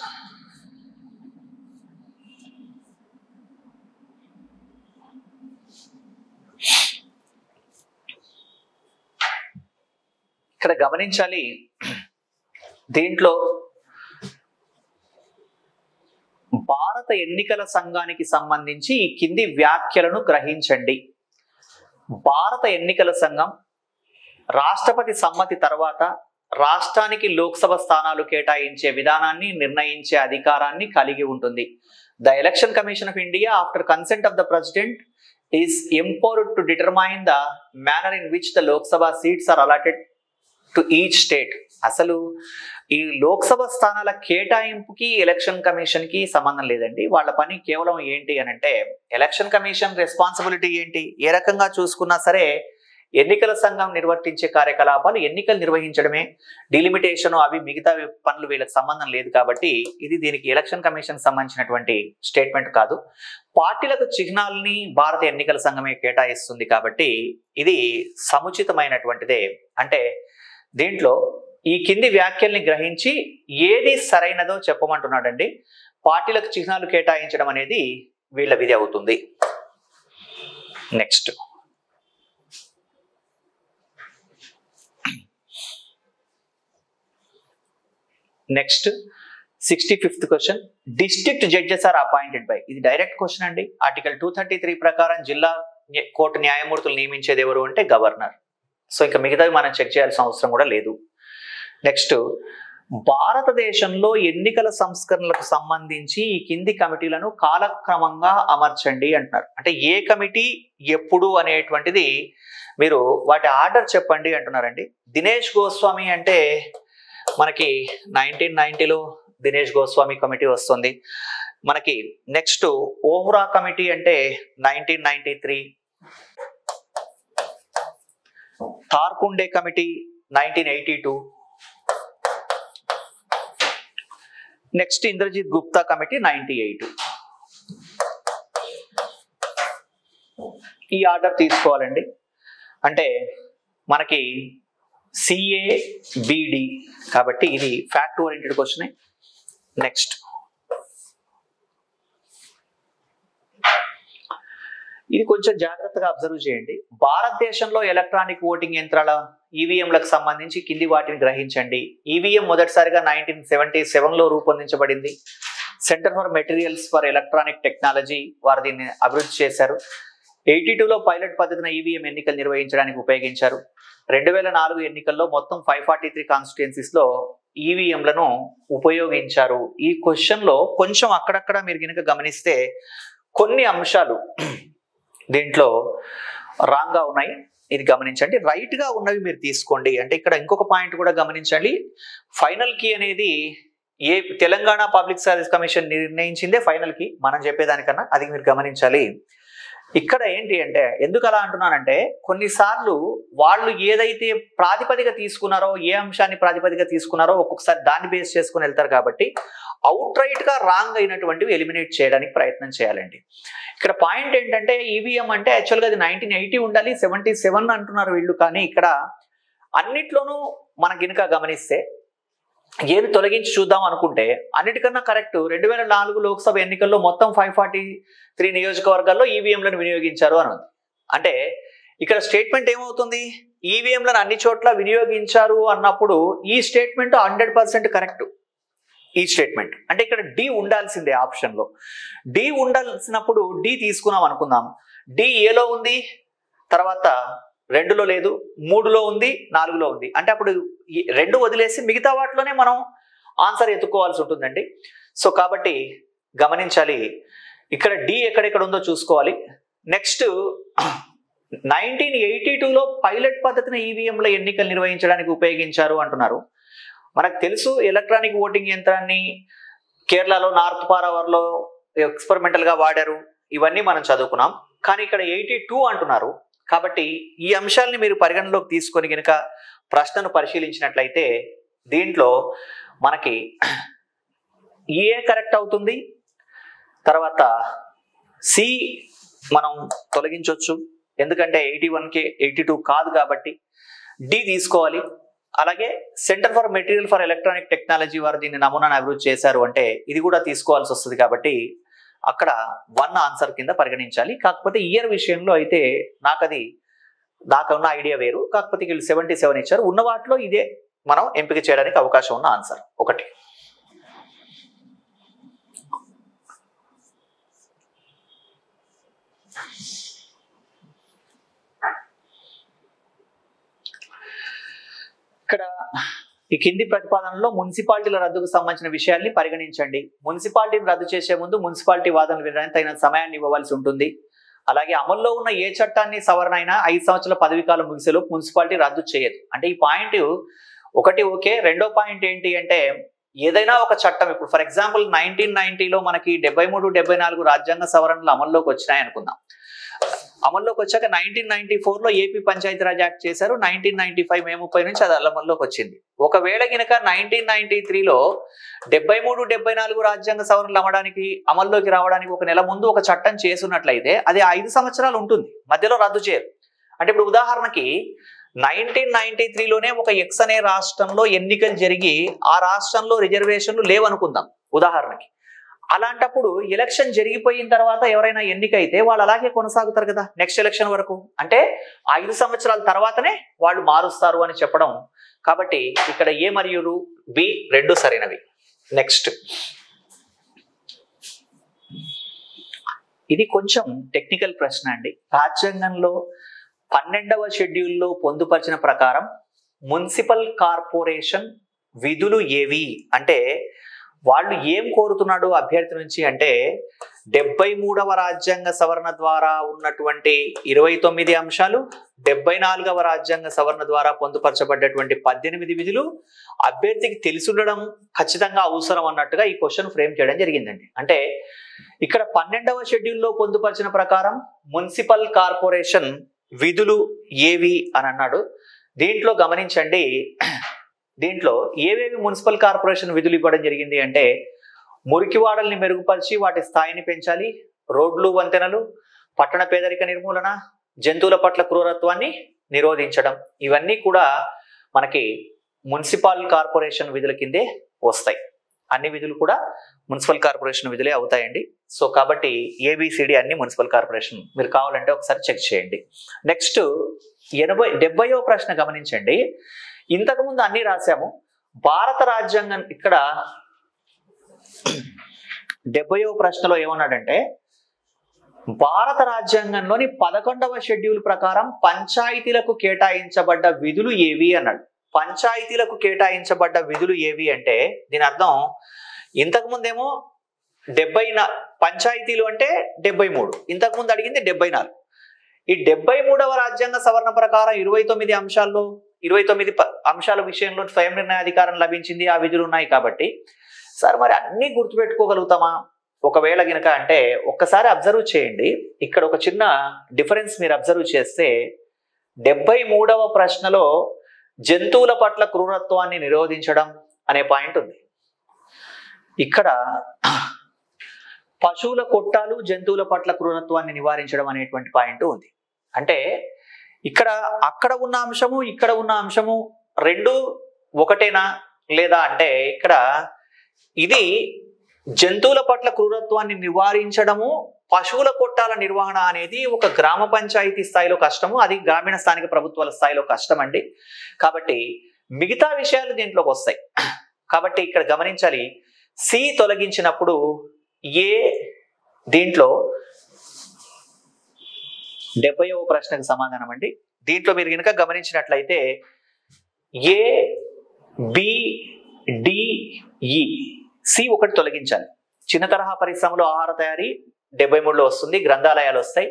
ఇక్కడ గమనించాలి, దీంట్లో భారత ఎన్నికల సంఘానికి సంబంధించి ఈ కింది వ్యాఖ్యలను గ్రహించండి. భారత ఎన్నికల సంఘం రాష్ట్రపతి సమ్మతి తర్వాత రాష్ట్రానికి లోక్సభ స్థానాలు కేటాయించే విధానాన్ని నిర్ణయించే అధికారాన్ని కలిగి ఉంటుంది. The election commission of India after consent of the president is empowered to determine the manner in which the Lok Sabha seats are allotted to each state. అసలు ఈ లోక్సభ స్థానాల కేటాయింపుకి ఎలక్షన్ కమిషన్ కి సంబంధం లేదండి. వాళ్ళ పని కేవలం ఏంటి అని అంటే, ఎలక్షన్ కమిషన్ రెస్పాన్సిబిలిటీ ఏంటి, ఏ రకంగా చూసుకున్నా సరే ఎన్నికల సంఘం నిర్వర్తించే కార్యకలాపాలు ఎన్నికలు నిర్వహించడమే. డిలిమిటేషన్ అవి మిగతా పనులు వీళ్ళకి సంబంధం లేదు. కాబట్టి ఇది దీనికి ఎలక్షన్ కమిషన్ సంబంధించినటువంటి స్టేట్మెంట్ కాదు. పార్టీలకు చిహ్నాలని భారత ఎన్నికల సంఘమే కేటాయిస్తుంది. కాబట్టి ఇది సముచితమైనటువంటిదే. అంటే దీంట్లో ఈ కింది వ్యాఖ్యల్ని గ్రహించి ఏది సరైనదో చెప్పమంటున్నాడండి. పార్టీలకు చిహ్నాలు కేటాయించడం అనేది వీళ్ళ విధి అవుతుంది. Next next 65th question. District judges are appointed by. ఇది డైరెక్ట్ క్వశ్చన్ అండి. ఆర్టికల్ 233 ప్రకారం జిల్లా కోర్టు న్యాయమూర్తులు నియమించేది ఎవరు అంటే గవర్నర్. సో ఇంకా మిగతావి మనం చెక్ చేయాల్సిన అవసరం కూడా లేదు. నెక్స్ట్, భారతదేశంలో ఎన్నికల సంస్కరణలకు సంబంధించి ఈ కింది కమిటీలను కాలక్రమంగా అమర్చండి అంటున్నారు. అంటే ఏ కమిటీ ఎప్పుడు అనేటువంటిది మీరు వాటి ఆర్డర్ చెప్పండి అంటున్నారండి. దినేష్ గోస్వామి అంటే మనకి 1990లో దినేష్ గోస్వామి కమిటీ వస్తుంది మనకి. నెక్స్ట్ ఓహ్రా కమిటీ అంటే 1993, Tarkunde committee 1982, next Indrajit Gupta committee 98. ఈ ఆర్డర్ తీసుకోవాలండి. అంటే మనకి CABD కాబట్టి ఇది ఫ్యాక్ట్ ఓరియంటెడ్ క్వశ్చన్. నెక్స్ట్ ఇది కొంచెం జాగ్రత్తగా అబ్జర్వ్ చేయండి. భారతదేశంలో ఎలక్ట్రానిక్ ఓటింగ్ యంత్రాల ఈవీఎంలకు సంబంధించి కింది వాటిని గ్రహించండి. ఈవీఎం మొదటిసారిగా 1977లో రూపొందించబడింది. Centre for materials for electronic technology వారు దీన్ని అభివృద్ధి చేశారు. 82లో పైలట్ పద్ధతిన ఈవీఎం ఎన్నికలు నిర్వహించడానికి ఉపయోగించారు. 2004 ఎన్నికల్లో మొత్తం 543 కాన్స్టిట్యుయెన్సీస్లో ఈవీఎంలను ఉపయోగించారు. ఈ క్వశ్చన్లో కొంచెం అక్కడక్కడ మీరు కనుక గమనిస్తే కొన్ని అంశాలు దీంట్లో రాంగ్గా ఉన్నాయి. ఇది గమనించండి. రైట్గా ఉన్నవి మీరు తీసుకోండి. అంటే ఇక్కడ ఇంకొక పాయింట్ కూడా గమనించండి. ఫైనల్ కీ అనేది తెలంగాణ పబ్లిక్ సర్వీస్ కమిషన్ నిర్ణయించిందే ఫైనల్ కీ మనం చెప్పేదానికన్నా, అది మీరు గమనించాలి. ఇక్కడ ఏంటి అంటే ఎందుకు అలా అంటున్నానంటే కొన్నిసార్లు వాళ్ళు ఏదైతే ప్రాతిపదిక తీసుకున్నారో ఏ అంశాన్ని ప్రాతిపదిక తీసుకున్నారో ఒక్కొక్కసారి దాన్ని బేస్ చేసుకుని వెళ్తారు కాబట్టి అవుట్ రైట్ గా రాంగ్ అయినటువంటివి ఎలిమినేట్ చేయడానికి ప్రయత్నం చేయాలండి. ఇక్కడ పాయింట్ ఏంటంటే ఈవీఎం అంటే యాక్చువల్గా అది 1980 ఉండాలి, 77 అంటున్నారు వీళ్ళు. కానీ ఇక్కడ అన్నిట్లోనూ మనం గినక గమనిస్తే ఏది తొలగించి చూద్దాం అనుకుంటే అన్నిటికన్నా కరెక్ట్ 2004 లోక్సభ ఎన్నికల్లో మొత్తం 543 నియోజకవర్గాల్లో ఈవీఎంలను వినియోగించారు అని ఉంది. అంటే ఇక్కడ స్టేట్మెంట్ ఏమవుతుంది, ఈవీఎంలను అన్ని చోట్ల వినియోగించారు అన్నప్పుడు ఈ స్టేట్మెంట్ 100% కరెక్ట్. ఈ స్టేట్మెంట్ అంటే ఇక్కడ డి ఉండాల్సిందే, ఆప్షన్లో డి ఉండాల్సినప్పుడు డి తీసుకున్నాం అనుకుందాం. డి ఏలో ఉంది, తర్వాత 2లో లేదు, 3లో ఉంది, 4లో ఉంది. అంటే అప్పుడు 2 వదిలేసి మిగతా వాటిలోనే మనం ఆన్సర్ ఎత్తుకోవాల్సి ఉంటుందండి. సో కాబట్టి గమనించాలి, ఇక్కడ డి ఎక్కడెక్కడ ఉందో చూసుకోవాలి. నెక్స్ట్ 1982లో పైలట్ పద్ధతిని ఈవీఎంల ఎన్నికలు నిర్వహించడానికి ఉపయోగించారు అంటున్నారు. మనకు తెలుసు ఎలక్ట్రానిక్ ఓటింగ్ యంత్రాన్ని కేరళలో నార్త్ పారావర్లో ఎక్స్పెరిమెంటల్గా వాడారు, ఇవన్నీ మనం చదువుకున్నాం. కానీ ఇక్కడ 82 అంటున్నారు. కాబట్టి ఈ అంశాలని మీరు పరిగణలోకి తీసుకొని కనుక ప్రశ్నను పరిశీలించినట్లయితే దీంట్లో మనకి ఏ కరెక్ట్ అవుతుంది, తర్వాత సి మనం తొలగించవచ్చు ఎందుకంటే 81కి 82 కాదు కాబట్టి డి తీసుకోవాలి. అలాగే centre for material for electronic technology వారు దీన్ని నమూనాను అభివృద్ధి చేశారు అంటే ఇది కూడా తీసుకోవాల్సి వస్తుంది. కాబట్టి అక్కడ 1 ఆన్సర్ కింద పరిగణించాలి. కాకపోతే ఇయర్ విషయంలో అయితే నాకున్న ఐడియా వేరు. కాకపోతే వీళ్ళు 77 ఇచ్చారు. ఉన్న వాటిలో ఇదే మనం ఎంపిక చేయడానికి అవకాశం ఉన్న ఆన్సర్ 1. ఇక్కడ ఈ కింది ప్రతిపాదనలో మున్సిపాలిటీల రద్దుకు సంబంధించిన విషయాల్ని పరిగణించండి. మున్సిపాలిటీని రద్దు చేసే ముందు మున్సిపాలిటీ వాదనలు వినడానికి తగిన సమయాన్ని ఇవ్వవలసి ఉంటుంది. అలాగే అమల్లో ఉన్న ఏ చట్టాన్ని సవరణ అయినా 5 సంవత్సరాల పదవి కాలం ముగిసేలోపు మున్సిపాలిటీ రద్దు చేయదు. అంటే ఈ పాయింట్ 1 ఓకే. రెండో పాయింట్ ఏంటి అంటే ఏదైనా ఒక చట్టం, ఇప్పుడు ఫర్ ఎగ్జాంపుల్ 1990లో మనకి 73, 74 రాజ్యాంగ సవరణలు అమల్లోకి వచ్చినాయి అనుకుందాం. అమల్లోకి వచ్చాక 1994లో ఏపీ పంచాయతీరాజ్ యాక్ట్ చేశారు. 1995 మే 30 నుంచి అది అమల్లోకి వచ్చింది. ఒకవేళ గినక 1993లో 73, 74 రాజ్యాంగ సవరణలు అమల్లోకి రావడానికి 1 నెల ముందు ఒక చట్టం చేసున్నట్లయితే అది 5 సంవత్సరాలు ఉంటుంది, మధ్యలో రద్దు చేయరు. అంటే ఇప్పుడు ఉదాహరణకి 1993లోనే ఒక ఎక్స్ అనే రాష్ట్రంలో ఎన్నికలు జరిగి ఆ రాష్ట్రంలో రిజర్వేషన్లు లేవనుకుందాం ఉదాహరణకి. అలాంటప్పుడు ఎలక్షన్ జరిగిపోయిన తర్వాత ఎవరైనా ఎన్నికైతే వాళ్ళు అలాగే కొనసాగుతారు కదా నెక్స్ట్ ఎలక్షన్ వరకు. అంటే 5 సంవత్సరాల తర్వాతనే వాళ్ళు మారుస్తారు అని చెప్పడం. కాబట్టి ఇక్కడ ఏ మరియు బి 2 సరైనవి. నెక్స్ట్ ఇది కొంచెం టెక్నికల్ ప్రశ్న అండి. రాజ్యాంగంలో 12వ షెడ్యూల్లో పొందుపరిచిన ప్రకారం మున్సిపల్ కార్పొరేషన్ విధులు ఏవి అంటే వాళ్ళు ఏం కోరుతున్నాడు అభ్యర్థి నుంచి అంటే 73వ రాజ్యాంగ సవరణ ద్వారా ఉన్నటువంటి 29 అంశాలు, 74వ రాజ్యాంగ సవరణ ద్వారా పొందుపరచబడ్డటువంటి 18 విధులు అభ్యర్థికి తెలిసుండడం ఖచ్చితంగా అవసరం అన్నట్టుగా ఈ క్వశ్చన్ ఫ్రేమ్ చేయడం జరిగిందండి. అంటే ఇక్కడ 12వ షెడ్యూల్లో పొందుపరిచిన ప్రకారం మున్సిపల్ కార్పొరేషన్ విధులు ఏవి అని అన్నాడు. దీంట్లో గమనించండి, దీంట్లో ఏవేవి మున్సిపల్ కార్పొరేషన్ విధులు ఇవ్వడం జరిగింది అంటే మురికివాడల్ని మెరుగుపరిచి వాటి స్థాయిని పెంచాలి, రోడ్లు వంతెనలు, పట్టణ పేదరిక నిర్మూలన, జంతువుల పట్ల క్రూరత్వాన్ని నిరోధించడం, ఇవన్నీ కూడా మనకి మున్సిపల్ కార్పొరేషన్ విధుల కిందే వస్తాయి. అన్ని విధులు కూడా మున్సిపల్ కార్పొరేషన్ విధులే అవుతాయండి. సో కాబట్టి ఏబిసిడి అన్ని మున్సిపల్ కార్పొరేషన్, మీరు కావాలంటే ఒకసారి చెక్ చేయండి. నెక్స్ట్ 70వ ప్రశ్న గమనించండి. ఇంతకుముందు అన్ని రాశాము. భారత రాజ్యాంగం ఇక్కడ 70వ ప్రశ్నలో ఏమన్నాడంటే భారత రాజ్యాంగంలోని 11వ షెడ్యూల్ ప్రకారం పంచాయతీలకు కేటాయించబడ్డ విధులు ఏవి అన్నాడు. పంచాయతీలకు కేటాయించబడ్డ విధులు ఏవి అంటే దీని అర్థం ఇంతకుముందేమో 70 పంచాయతీలు అంటే 73, ఇంతకుముందు అడిగింది 74. ఈ 73వ రాజ్యాంగ సవరణ ప్రకారం 29 అంశాల విషయంలో స్వయం నిర్ణయాధికారం లభించింది, ఆ విధులు ఉన్నాయి. కాబట్టి సార్ మరి అన్ని గుర్తుపెట్టుకోగలుగుతామా? ఒకవేళ గినక అంటే ఒక్కసారి అబ్జర్వ్ చేయండి, ఇక్కడ ఒక చిన్న డిఫరెన్స్ మీరు అబ్జర్వ్ చేస్తే 73వ ప్రశ్నలో జంతువుల పట్ల క్రూరత్వాన్ని నిరోధించడం అనే పాయింట్ ఉంది. ఇక్కడ పశువుల కొట్టాలు జంతువుల పట్ల క్రూరత్వాన్ని నివారించడం అనేటువంటి పాయింట్ ఉంది. అంటే ఇక్కడ అక్కడ ఉన్న అంశము ఇక్కడ ఉన్న అంశము రెండు ఒకటేనా లేదా అంటే ఇక్కడ ఇది జంతువుల పట్ల క్రూరత్వాన్ని నివారించడము, పశువుల కొట్టాల నిర్వహణ అనేది ఒక గ్రామ పంచాయతీ స్థాయిలో కష్టము, అది గ్రామీణ స్థానిక ప్రభుత్వాల స్థాయిలో కష్టం అండి. కాబట్టి మిగతా విషయాలు దీంట్లోకి వస్తాయి. కాబట్టి ఇక్కడ గమనించాలి, సి తొలగించినప్పుడు ఏ దీంట్లో 70వ ప్రశ్నకు సమాధానం అండి. దీంట్లో మీరు కనుక గమనించినట్లయితే ఏ బి డి ఈ సి ఒకటి తొలగించాలి. చిన్న తరహా పరిశ్రమలో ఆహార తయారీ 73లో వస్తుంది, గ్రంథాలయాలు వస్తాయి,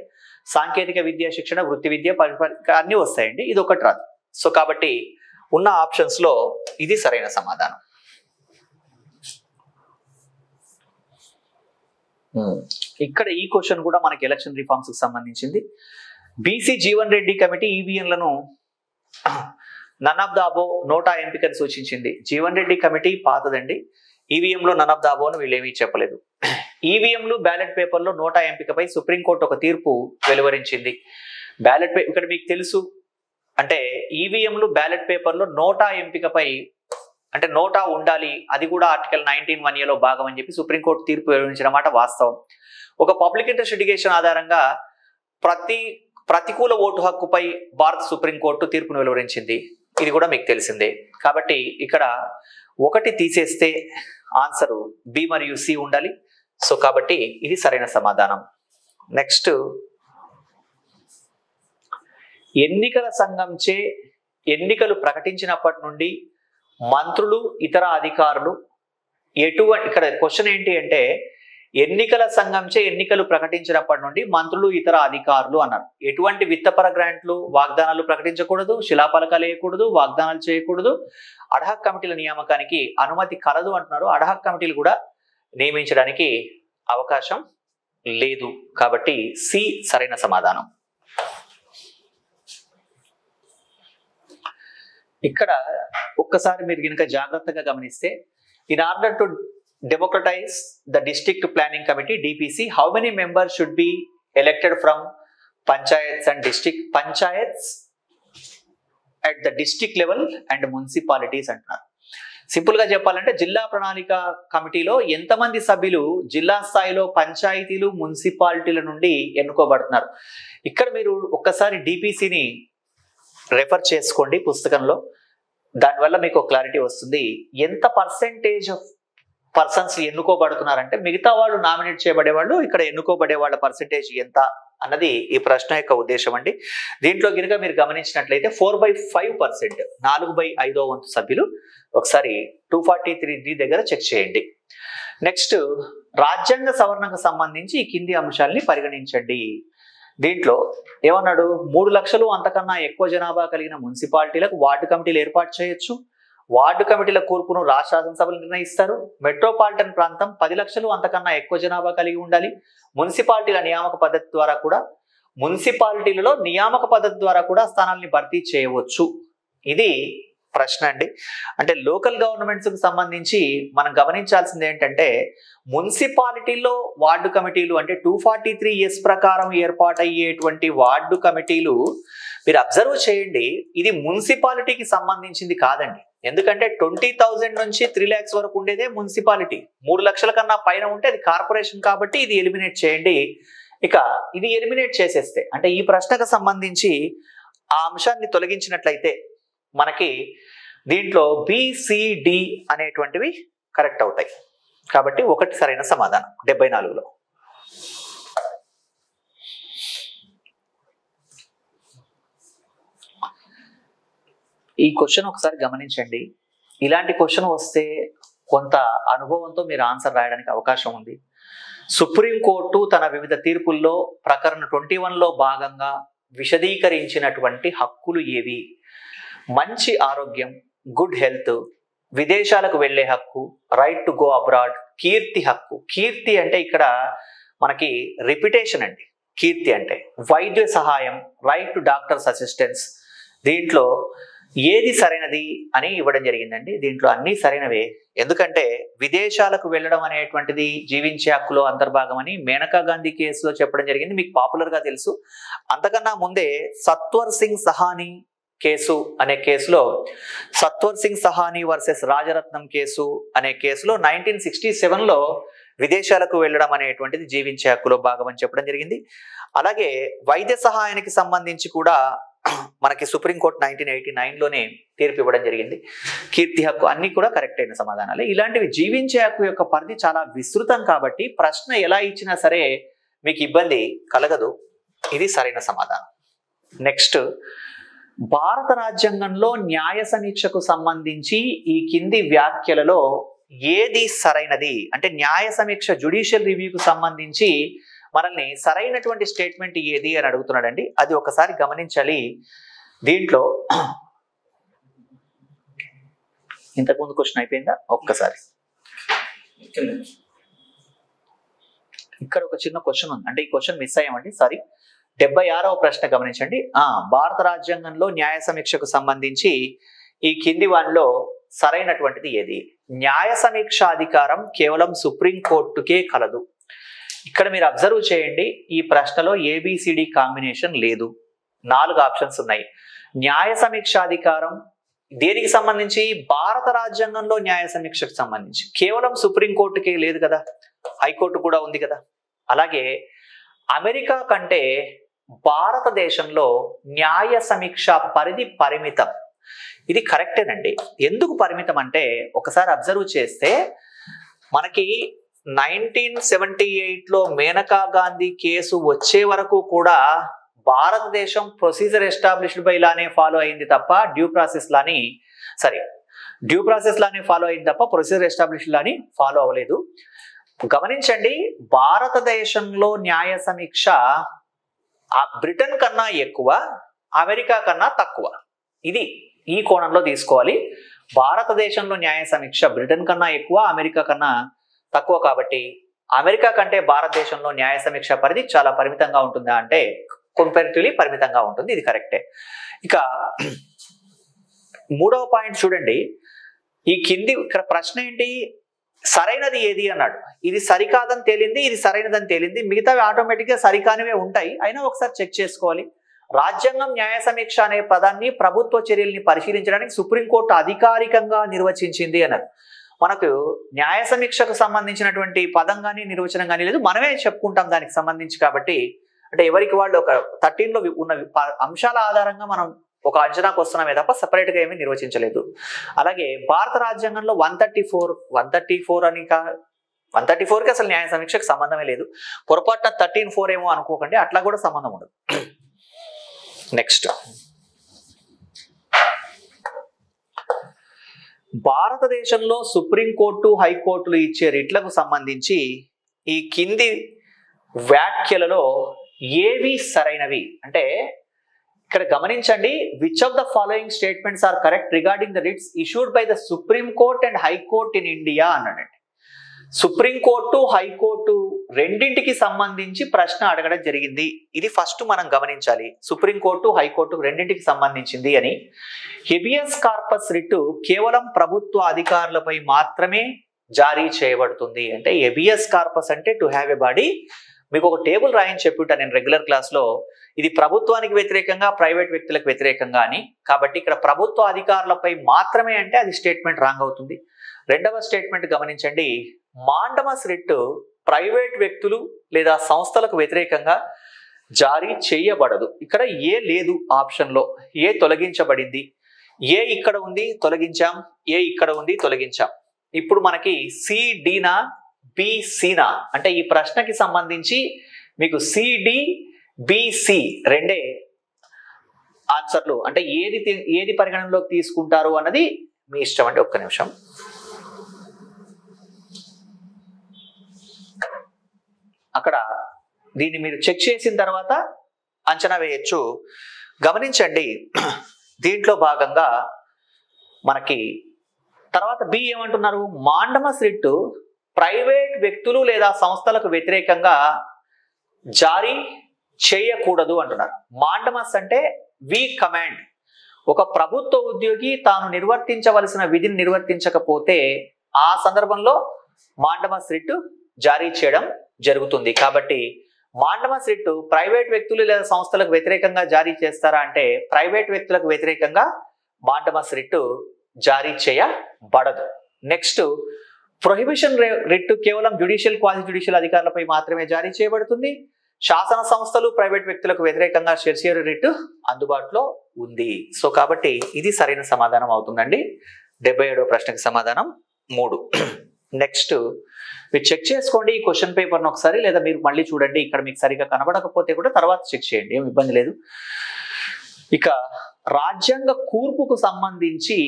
సాంకేతిక విద్య శిక్షణ వృత్తి విద్య అన్నీ వస్తాయండి, ఇది ఒకటి రాదు. సో కాబట్టి ఉన్న ఆప్షన్స్ లో ఇది సరైన సమాధానం. ఇక్కడ ఈ క్వశ్చన్ కూడా మనకి ఎలక్షన్ రిఫార్మ్స్ కి సంబంధించింది. బీసీ జీవన్ రెడ్డి కమిటీ ఈవీఎంలను none of the above NOTA ఎంపికను సూచించింది. జీవన్ రెడ్డి కమిటీ పాతదండి, ఈవీఎంలో నన్ ఆఫ్ ద అబో అని వీళ్ళేమీ చెప్పలేదు. ఈవీఎంలు బ్యాలెట్ పేపర్లో నోటా ఎంపికపై సుప్రీంకోర్టు ఒక తీర్పు వెలువరించింది. బ్యాలెట్ ఇక్కడ మీకు తెలుసు అంటే ఈవీఎంలు బ్యాలెట్ పేపర్లో నోటా ఎంపికపై అంటే నోటా ఉండాలి, అది కూడా ఆర్టికల్ 19(1)లో భాగం అని చెప్పి సుప్రీంకోర్టు తీర్పు వెలువరించిన మాట వాస్తవం. ఒక పబ్లిక్ ఇంట్రెస్ట్ లిటిగేషన్ ఆధారంగా ప్రతికూల ఓటు హక్కుపై భారత సుప్రీంకోర్టు తీర్పును వెలువరించింది, ఇది కూడా మీకు తెలిసిందే. కాబట్టి ఇక్కడ ఒకటి తీసేస్తే ఆన్సర్ బి మరియు సి ఉండాలి. సో కాబట్టి ఇది సరైన సమాధానం. నెక్స్ట్, ఎన్నికల సంఘంచే ఎన్నికలు ప్రకటించినప్పటి నుండి మంత్రులు ఇతర అధికారులు ఇక్కడ క్వశ్చన్ ఏంటి అంటే ఎన్నికల సంఘంచే ఎన్నికలు ప్రకటించినప్పటి నుండి మంత్రులు ఇతర అధికారులు అన్నారు. ఎటువంటి విత్తపర గ్రాంట్లు వాగ్దానాలు ప్రకటించకూడదు, శిలాఫలకాలు వేయకూడదు, వాగ్దానాలు చేయకూడదు, అడ్హాక్ కమిటీల నియామకానికి అనుమతి కలదు అంటున్నారు. అడ్హాక్ కమిటీలు కూడా నియమించడానికి అవకాశం లేదు. కాబట్టి సి సరైన సమాధానం. ఇక్కడ ఒక్కసారి మీరు కనుక జాగ్రత్తగా గమనిస్తే, in order to democratize the district planning committee DPC, how many members should be elected from panchayats and panchayats at the district level and municipalities అంటున్నారు. సింపుల్ గా చెప్పాలంటే జిల్లా ప్రణాళిక కమిటీలో ఎంతమంది సభ్యులు జిల్లా స్థాయిలో పంచాయతీలు మున్సిపాలిటీల నుండి ఎన్నుకోబడుతున్నారు. ఇక్కడ మీరు ఒక్కసారి డిపిసిని రెఫర్ చేసుకోండి పుస్తకంలో, దానివల్ల మీకు క్లారిటీ వస్తుంది. ఎంత పర్సెంటేజ్ ఆఫ్ పర్సన్స్ ఎన్నుకోబడుతున్నారంటే మిగతా వాళ్ళు నామినేట్ చేయబడే వాళ్ళు, ఇక్కడ ఎన్నుకోబడే వాళ్ళ పర్సెంటేజ్ ఎంత అన్నది ఈ ప్రశ్న యొక్క ఉద్దేశం అండి. దీంట్లో గినుక మీరు గమనించినట్లయితే 4/5%, 4/5వ వంతు సభ్యులు. ఒకసారి 243D దగ్గర చెక్ చేయండి. నెక్స్ట్, రాజ్యాంగ సవరణకు సంబంధించి ఈ కింది అంశాలని పరిగణించండి. దీంట్లో ఏమన్నాడు, 3 లక్షలు అంతకన్నా ఎక్కువ జనాభా కలిగిన మున్సిపాలిటీలకు వార్డు కమిటీలు ఏర్పాటు చేయొచ్చు. వార్డు కమిటీల కూర్పును రాష్ట్ర శాసనసభలు నిర్ణయిస్తారు. మెట్రోపాలిటన్ ప్రాంతం 10 లక్షలు అంతకన్నా ఎక్కువ జనాభా కలిగి ఉండాలి. మున్సిపాలిటీల నియామక పద్ధతి ద్వారా కూడా మున్సిపాలిటీలలో నియామక పద్ధతి ద్వారా కూడా స్థానాలని భర్తీ చేయవచ్చు. ఇది ప్రశ్న అండి. అంటే లోకల్ గవర్నమెంట్స్ కు సంబంధించి మనం గమనించాల్సింది ఏంటంటే, మున్సిపాలిటీలో వార్డు కమిటీలు అంటే 243S ప్రకారం ఏర్పాటయ్యేటువంటి వార్డు కమిటీలు మీరు అబ్జర్వ్ చేయండి, ఇది మున్సిపాలిటీకి సంబంధించింది కాదండి. ఎందుకంటే 20,000 నుంచి 3 lakhs వరకు ఉండేదే మున్సిపాలిటీ. 3 లక్షల కన్నా పైన ఉంటే అది కార్పొరేషన్. కాబట్టి ఇది ఎలిమినేట్ చేయండి. ఇక ఇది ఎలిమినేట్ చేసేస్తే అంటే ఈ ప్రశ్నకు సంబంధించి ఆ అంశాన్ని తొలగించినట్లయితే మనకి దీంట్లో BCD అనేటువంటివి కరెక్ట్ అవుతాయి. కాబట్టి ఒకటి సరైన సమాధానం 74లో. ఈ క్వశ్చన్ ఒకసారి గమనించండి. ఇలాంటి క్వశ్చన్ వస్తే కొంత అనుభవంతో మీరు ఆన్సర్ రాయడానికి అవకాశం ఉంది. సుప్రీంకోర్టు తన వివిధ తీర్పుల్లో ప్రకరణ 21లో భాగంగా విశదీకరించినటువంటి హక్కులు ఏవి? మంచి ఆరోగ్యం, గుడ్ హెల్త్, విదేశాలకు వెళ్లే హక్కు, రైట్ టు గో అబ్రాడ్, కీర్తి హక్కు. కీర్తి అంటే ఇక్కడ మనకి రిపిటేషన్ అండి. కీర్తి అంటే వైద్య సహాయం, రైట్ టు డాక్టర్స్ అసిస్టెన్స్. దీంట్లో ఏది సరైనది అని ఇవ్వడం జరిగిందండి. దీంట్లో అన్నీ సరైనవే. ఎందుకంటే విదేశాలకు వెళ్ళడం అనేటువంటిది జీవించే హక్కులో అంతర్భాగం అని మేనకా గాంధీ కేసులో చెప్పడం జరిగింది. మీకు పాపులర్ గా తెలుసు. అంతకన్నా ముందే సత్వర్ సింగ్ సహానీ కేసు అనే కేసులో, సత్వర్ సింగ్ సహానీ వర్సెస్ రాజరత్నం కేసు అనే కేసులో 1967లో విదేశాలకు వెళ్ళడం అనేటువంటిది జీవించే హక్కులో భాగం అని చెప్పడం జరిగింది. అలాగే వైద్య సహాయానికి సంబంధించి కూడా మనకి సుప్రీంకోర్టు 1989లోనే తీర్పు ఇవ్వడం జరిగింది. కీర్తి హక్కు, అన్ని కూడా కరెక్ట్ అయిన సమాధానాలే. ఇలాంటివి జీవించే హక్కు యొక్క పరిధి చాలా విస్తృతం కాబట్టి ప్రశ్న ఎలా ఇచ్చినా సరే మీకు ఇబ్బంది కలగదు. ఇది సరైన సమాధానం. నెక్స్ట్, భారత రాజ్యాంగంలో న్యాయ సమీక్షకు సంబంధించి ఈ కింది వ్యాఖ్యలలో ఏది సరైనది అంటే న్యాయ సమీక్ష జ్యుడిషియల్ రివ్యూకు సంబంధించి మనల్ని సరైనటువంటి స్టేట్మెంట్ ఏది అని అడుగుతున్నాడండి. అది ఒకసారి గమనించాలి. దీంట్లో ఇంతకుముందు క్వశ్చన్ అయిపోయిందా? ఒక్కసారి ఇక్కడ ఒక చిన్న క్వశ్చన్ ఉంది, అంటే ఈ క్వశ్చన్ మిస్ అయ్యామండి, సారీ. 76వ ప్రశ్న గమనించండి. భారత రాజ్యాంగంలో న్యాయ సమీక్షకు సంబంధించి ఈ కింది వాటిలో సరైనటువంటిది ఏది? న్యాయ సమీక్ష అధికారం కేవలం సుప్రీంకోర్టుకే కలదు. ఇక్కడ మీరు అబ్జర్వ్ చేయండి, ఈ ప్రశ్నలో ఏబిసిడి కాంబినేషన్ లేదు. 4 ఆప్షన్స్ ఉన్నాయి. న్యాయ సమీక్ష అధికారం దేనికి సంబంధించి? భారత రాజ్యాంగంలో న్యాయ సమీక్షకు సంబంధించి. కేవలం సుప్రీంకోర్టుకే లేదు కదా, హైకోర్టు కూడా ఉంది కదా. అలాగే అమెరికా కంటే భారతదేశంలో న్యాయ సమీక్ష పరిధి పరిమితం. ఇది కరెక్టేనండి. ఎందుకు పరిమితం అంటే ఒకసారి అబ్జర్వ్ చేస్తే మనకి 1978లో మేనకా గాంధీ కేసు వచ్చే వరకు కూడా భారతదేశం ప్రొసీజర్ ఎస్టాబ్లిష్డ్ బై లానే ఫాలో అయింది తప్ప డ్యూ ప్రాసెస్ లాని ఫాలో అయింది తప్ప ప్రొసీజర్ ఎస్టాబ్లిష్డ్ లాని ఫాలో అవ్వలేదు. గమనించండి, భారతదేశంలో న్యాయ సమీక్ష బ్రిటన్ కన్నా ఎక్కువ, అమెరికా కన్నా తక్కువ. ఇది ఈ కోణంలో తీసుకోవాలి. భారతదేశంలో న్యాయ సమీక్ష బ్రిటన్ కన్నా ఎక్కువ, అమెరికా కన్నా తక్కువ. కాబట్టి అమెరికా కంటే భారతదేశంలో న్యాయ సమీక్ష పరిధి చాలా పరిమితంగా ఉంటుందా అంటే కంపారిటివ్లీ పరిమితంగా ఉంటుంది. ఇది కరెక్టే. ఇక 3వ పాయింట్ చూడండి. ఈ కింది ఇక్కడ ప్రశ్న ఏంటి? సరైనది ఏది అన్నాడు. ఇది సరికాదని తేలింది, ఇది సరైనదని తేలింది. మిగతావి ఆటోమేటిక్గా సరికానివే ఉంటాయి. అయినా ఒకసారి చెక్ చేసుకోవాలి. రాజ్యాంగం న్యాయ సమీక్ష అనే పదాన్ని ప్రభుత్వ చర్యల్ని పరిశీలించడానికి సుప్రీంకోర్టు అధికారికంగా నిర్వచించింది అన్నారు. మనకు న్యాయ సమీక్షకు సంబంధించినటువంటి పదం కానీ నిర్వచనం కానీ లేదు, మనమే చెప్పుకుంటాం దానికి సంబంధించి. కాబట్టి అంటే ఎవరికి వాళ్ళు ఒక 13లో ఉన్న అంశాల ఆధారంగా మనం ఒక అంచనాకు వస్తున్నామే తప్ప సెపరేట్ గా ఏమీ నిర్వచించలేదు. అలాగే భారత రాజ్యాంగంలో 134 అని 134కి అసలు న్యాయ సమీక్షకు సంబంధమే లేదు. పొరపాటున 13(4) ఏమో అనుకోకండి, అట్లా కూడా సంబంధం ఉండదు. నెక్స్ట్, భారతదేశంలో సుప్రీంకోర్టు, హైకోర్టులు ఇచ్చే రిట్లకు సంబంధించి ఈ కింది వ్యాఖ్యలలో ఏవి సరైనవి అంటే ఇక్కడ గమనించండి. Which of the following statements are correct regarding the writs issued by the supreme court and high court in India అన్నాడండి. సుప్రీంకోర్టు, హైకోర్టు రెండింటికి సంబంధించి ప్రశ్న అడగడం జరిగింది. ఇది ఫస్ట్ మనం గమనించాలి. సుప్రీంకోర్టు, హైకోర్టు రెండింటికి సంబంధించింది అని. హెబియస్ కార్పస్ రిట్ కేవలం ప్రభుత్వ అధికారులపై మాత్రమే జారీ చేయబడుతుంది. అంటే హెబియస్ కార్పస్ అంటే టు హ్యావ్ ఎ బాడీ. మీకు ఒక టేబుల్ రాయని చెప్పుంటా నేను రెగ్యులర్ క్లాస్లో. ఇది ప్రభుత్వానికి వ్యతిరేకంగా, ప్రైవేట్ వ్యక్తులకు వ్యతిరేకంగా అని. కాబట్టి ఇక్కడ ప్రభుత్వ అధికారులపై మాత్రమే అంటే అది స్టేట్మెంట్ రాంగ్ అవుతుంది. రెండవ స్టేట్మెంట్ గమనించండి. మాండమస్ రిట్ ప్రైవేట్ వ్యక్తులు లేదా సంస్థలకు వ్యతిరేకంగా జారీ చేయబడదు. ఇక్కడ ఏ లేదు ఆప్షన్లో. ఏ తొలగించబడింది. ఏ ఇక్కడ ఉంది, తొలగించాం. ఏ ఇక్కడ ఉంది, తొలగించాం. ఇప్పుడు మనకి సిడినా, బిసినా అంటే ఈ ప్రశ్నకి సంబంధించి మీకు సిడి, బిసి రెండే ఆన్సర్లు. అంటే ఏది పరిగణనలోకి తీసుకుంటారు అన్నది మీ ఇష్టం అండి. ఒక్క నిమిషం. అక్కడ దీన్ని మీరు చెక్ చేసిన తర్వాత అంచనా వేయచ్చు. గమనించండి, దీంట్లో భాగంగా మనకి తర్వాత బి ఏమంటున్నారు? మాండమస్ రిట్ ప్రైవేట్ వ్యక్తులు లేదా సంస్థలకు వ్యతిరేకంగా జారీ చేయకూడదు అంటున్నారు. మాండమస్ అంటే వి కమాండ్. ఒక ప్రభుత్వ ఉద్యోగి తాను నిర్వర్తించవలసిన విధిని నిర్వర్తించకపోతే ఆ సందర్భంలో మాండమస్ రిట్ జారీ చేయడం జరుగుతుంది. కాబట్టి మాండమస్ రిట్ ప్రైవేట్ వ్యక్తులు లేదా సంస్థలకు వ్యతిరేకంగా జారీ చేస్తారా అంటే ప్రైవేట్ వ్యక్తులకు వ్యతిరేకంగా మాండమస్ రిట్ జారీ చేయబడదు. నెక్స్ట్, ప్రొహిబిషన్ రిట్ కేవలం జ్యుడిషియల్, క్వాజీ జ్యుడిషియల్ అధికారులపై మాత్రమే జారీ చేయబడుతుంది. శాసన సంస్థలు, ప్రైవేట్ వ్యక్తులకు వ్యతిరేకంగా సెర్సియరీ రిట్ అందుబాటులో ఉంది. సో కాబట్టి ఇది సరైన సమాధానం అవుతుందండి. 77వ ప్రశ్నకి సమాధానం 3. నెక్స్ట్, మీరు చెక్ చేసుకోండి ఈ క్వశ్చన్ పేపర్ను ఒకసారి, లేదా మీరు మళ్ళీ చూడండి. ఇక్కడ మీకు సరిగా కనబడకపోతే కూడా తర్వాత చెక్ చేయండి, ఏం ఇబ్బంది లేదు. ఇక రాజ్యాంగ కూర్పుకు సంబంధించి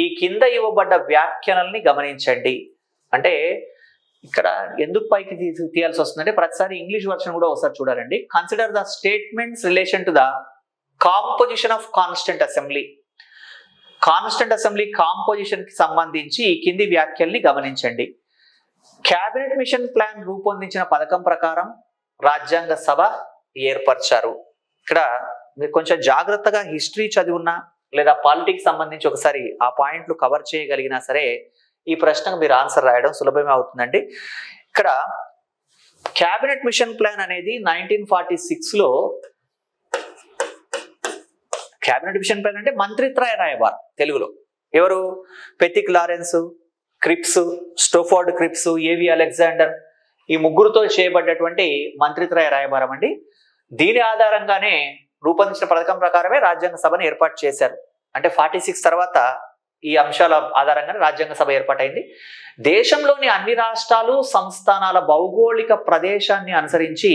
ఈ కింద ఇవ్వబడ్డ వ్యాఖ్యలని గమనించండి. అంటే ఇక్కడ ఎందుకు పైకి తీయాల్సి వస్తుందంటే ప్రతిసారి ఇంగ్లీష్ వర్షన్ కూడా ఒకసారి చూడాలండి. Consider the statements relation to the composition of constituent assembly. Constituent assembly composition కి సంబంధించి ఈ కింది వ్యాఖ్యల్ని గమనించండి. క్యాబినెట్ మిషన్ ప్లాన్ రూపొందించిన పథకం ప్రకారం రాజ్యాంగ సభ ఏర్పరిచారు. ఇక్కడ మీరు కొంచెం జాగ్రత్తగా హిస్టరీ చదివినా లేదా పాలిటిక్స్ సంబంధించి ఒకసారి ఆ పాయింట్లు కవర్ చేయగలిగినా సరే ఈ ప్రశ్నకు మీరు ఆన్సర్ రాయడం సులభమే అవుతుందండి. ఇక్కడ క్యాబినెట్ మిషన్ ప్లాన్ అనేది 1946లో క్యాబినెట్ మిషన్ ప్లాన్ అంటే మంత్రిత్రయ రాయబారం తెలుగులో. ఎవరు? పెతిక్ లారెన్స్, క్రిప్స్, స్టోఫోర్డ్ క్రిప్స్, ఏవి అలెగ్జాండర్, ఈ ముగ్గురుతో చేయబడ్డటువంటి మంత్రిత్రయ రాయబారం అండి. దీని ఆధారంగానే రూపొందించిన పథకం ప్రకారమే రాజ్యాంగ సభను ఏర్పాటు చేశారు. అంటే 46 తర్వాత ఈ అంశాల ఆధారంగానే రాజ్యాంగ సభ ఏర్పాటైంది. దేశంలోని అన్ని రాష్ట్రాలు, సంస్థానాల భౌగోళిక ప్రదేశాన్ని అనుసరించి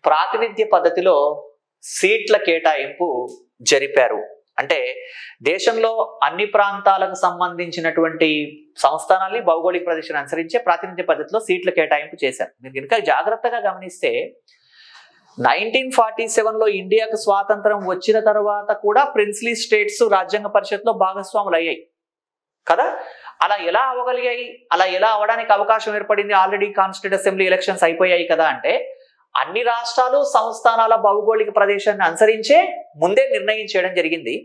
ప్రాతినిధ్య పద్ధతిలో సీట్ల కేటాయింపు జరిపారు. అంటే దేశంలో అన్ని ప్రాంతాలకు సంబంధించినటువంటి సంస్థానాల్ని భౌగోళిక ప్రదేశాన్ని అనుసరించే ప్రాతినిధ్య పద్ధతిలో సీట్ల కేటాయింపు చేశారు. మీరు కనుక జాగ్రత్తగా గమనిస్తే 1947లో ఇండియాకు స్వాతంత్రం వచ్చిన తర్వాత కూడా ప్రిన్స్లీ స్టేట్స్ రాజ్యాంగ పరిషత్లో భాగస్వాములు అయ్యాయి కదా. అలా ఎలా అవ్వగలిగాయి? అలా ఎలా అవడానికి అవకాశం ఏర్పడింది? ఆల్రెడీ కాన్స్టిట్యూంట్ అసెంబ్లీ ఎలక్షన్స్ అయిపోయాయి కదా. అంటే అన్ని రాష్ట్రాలు, సంస్థానాల భౌగోళిక ప్రదేశాన్ని అనుసరించే ముందే నిర్ణయం చేయడం జరిగింది.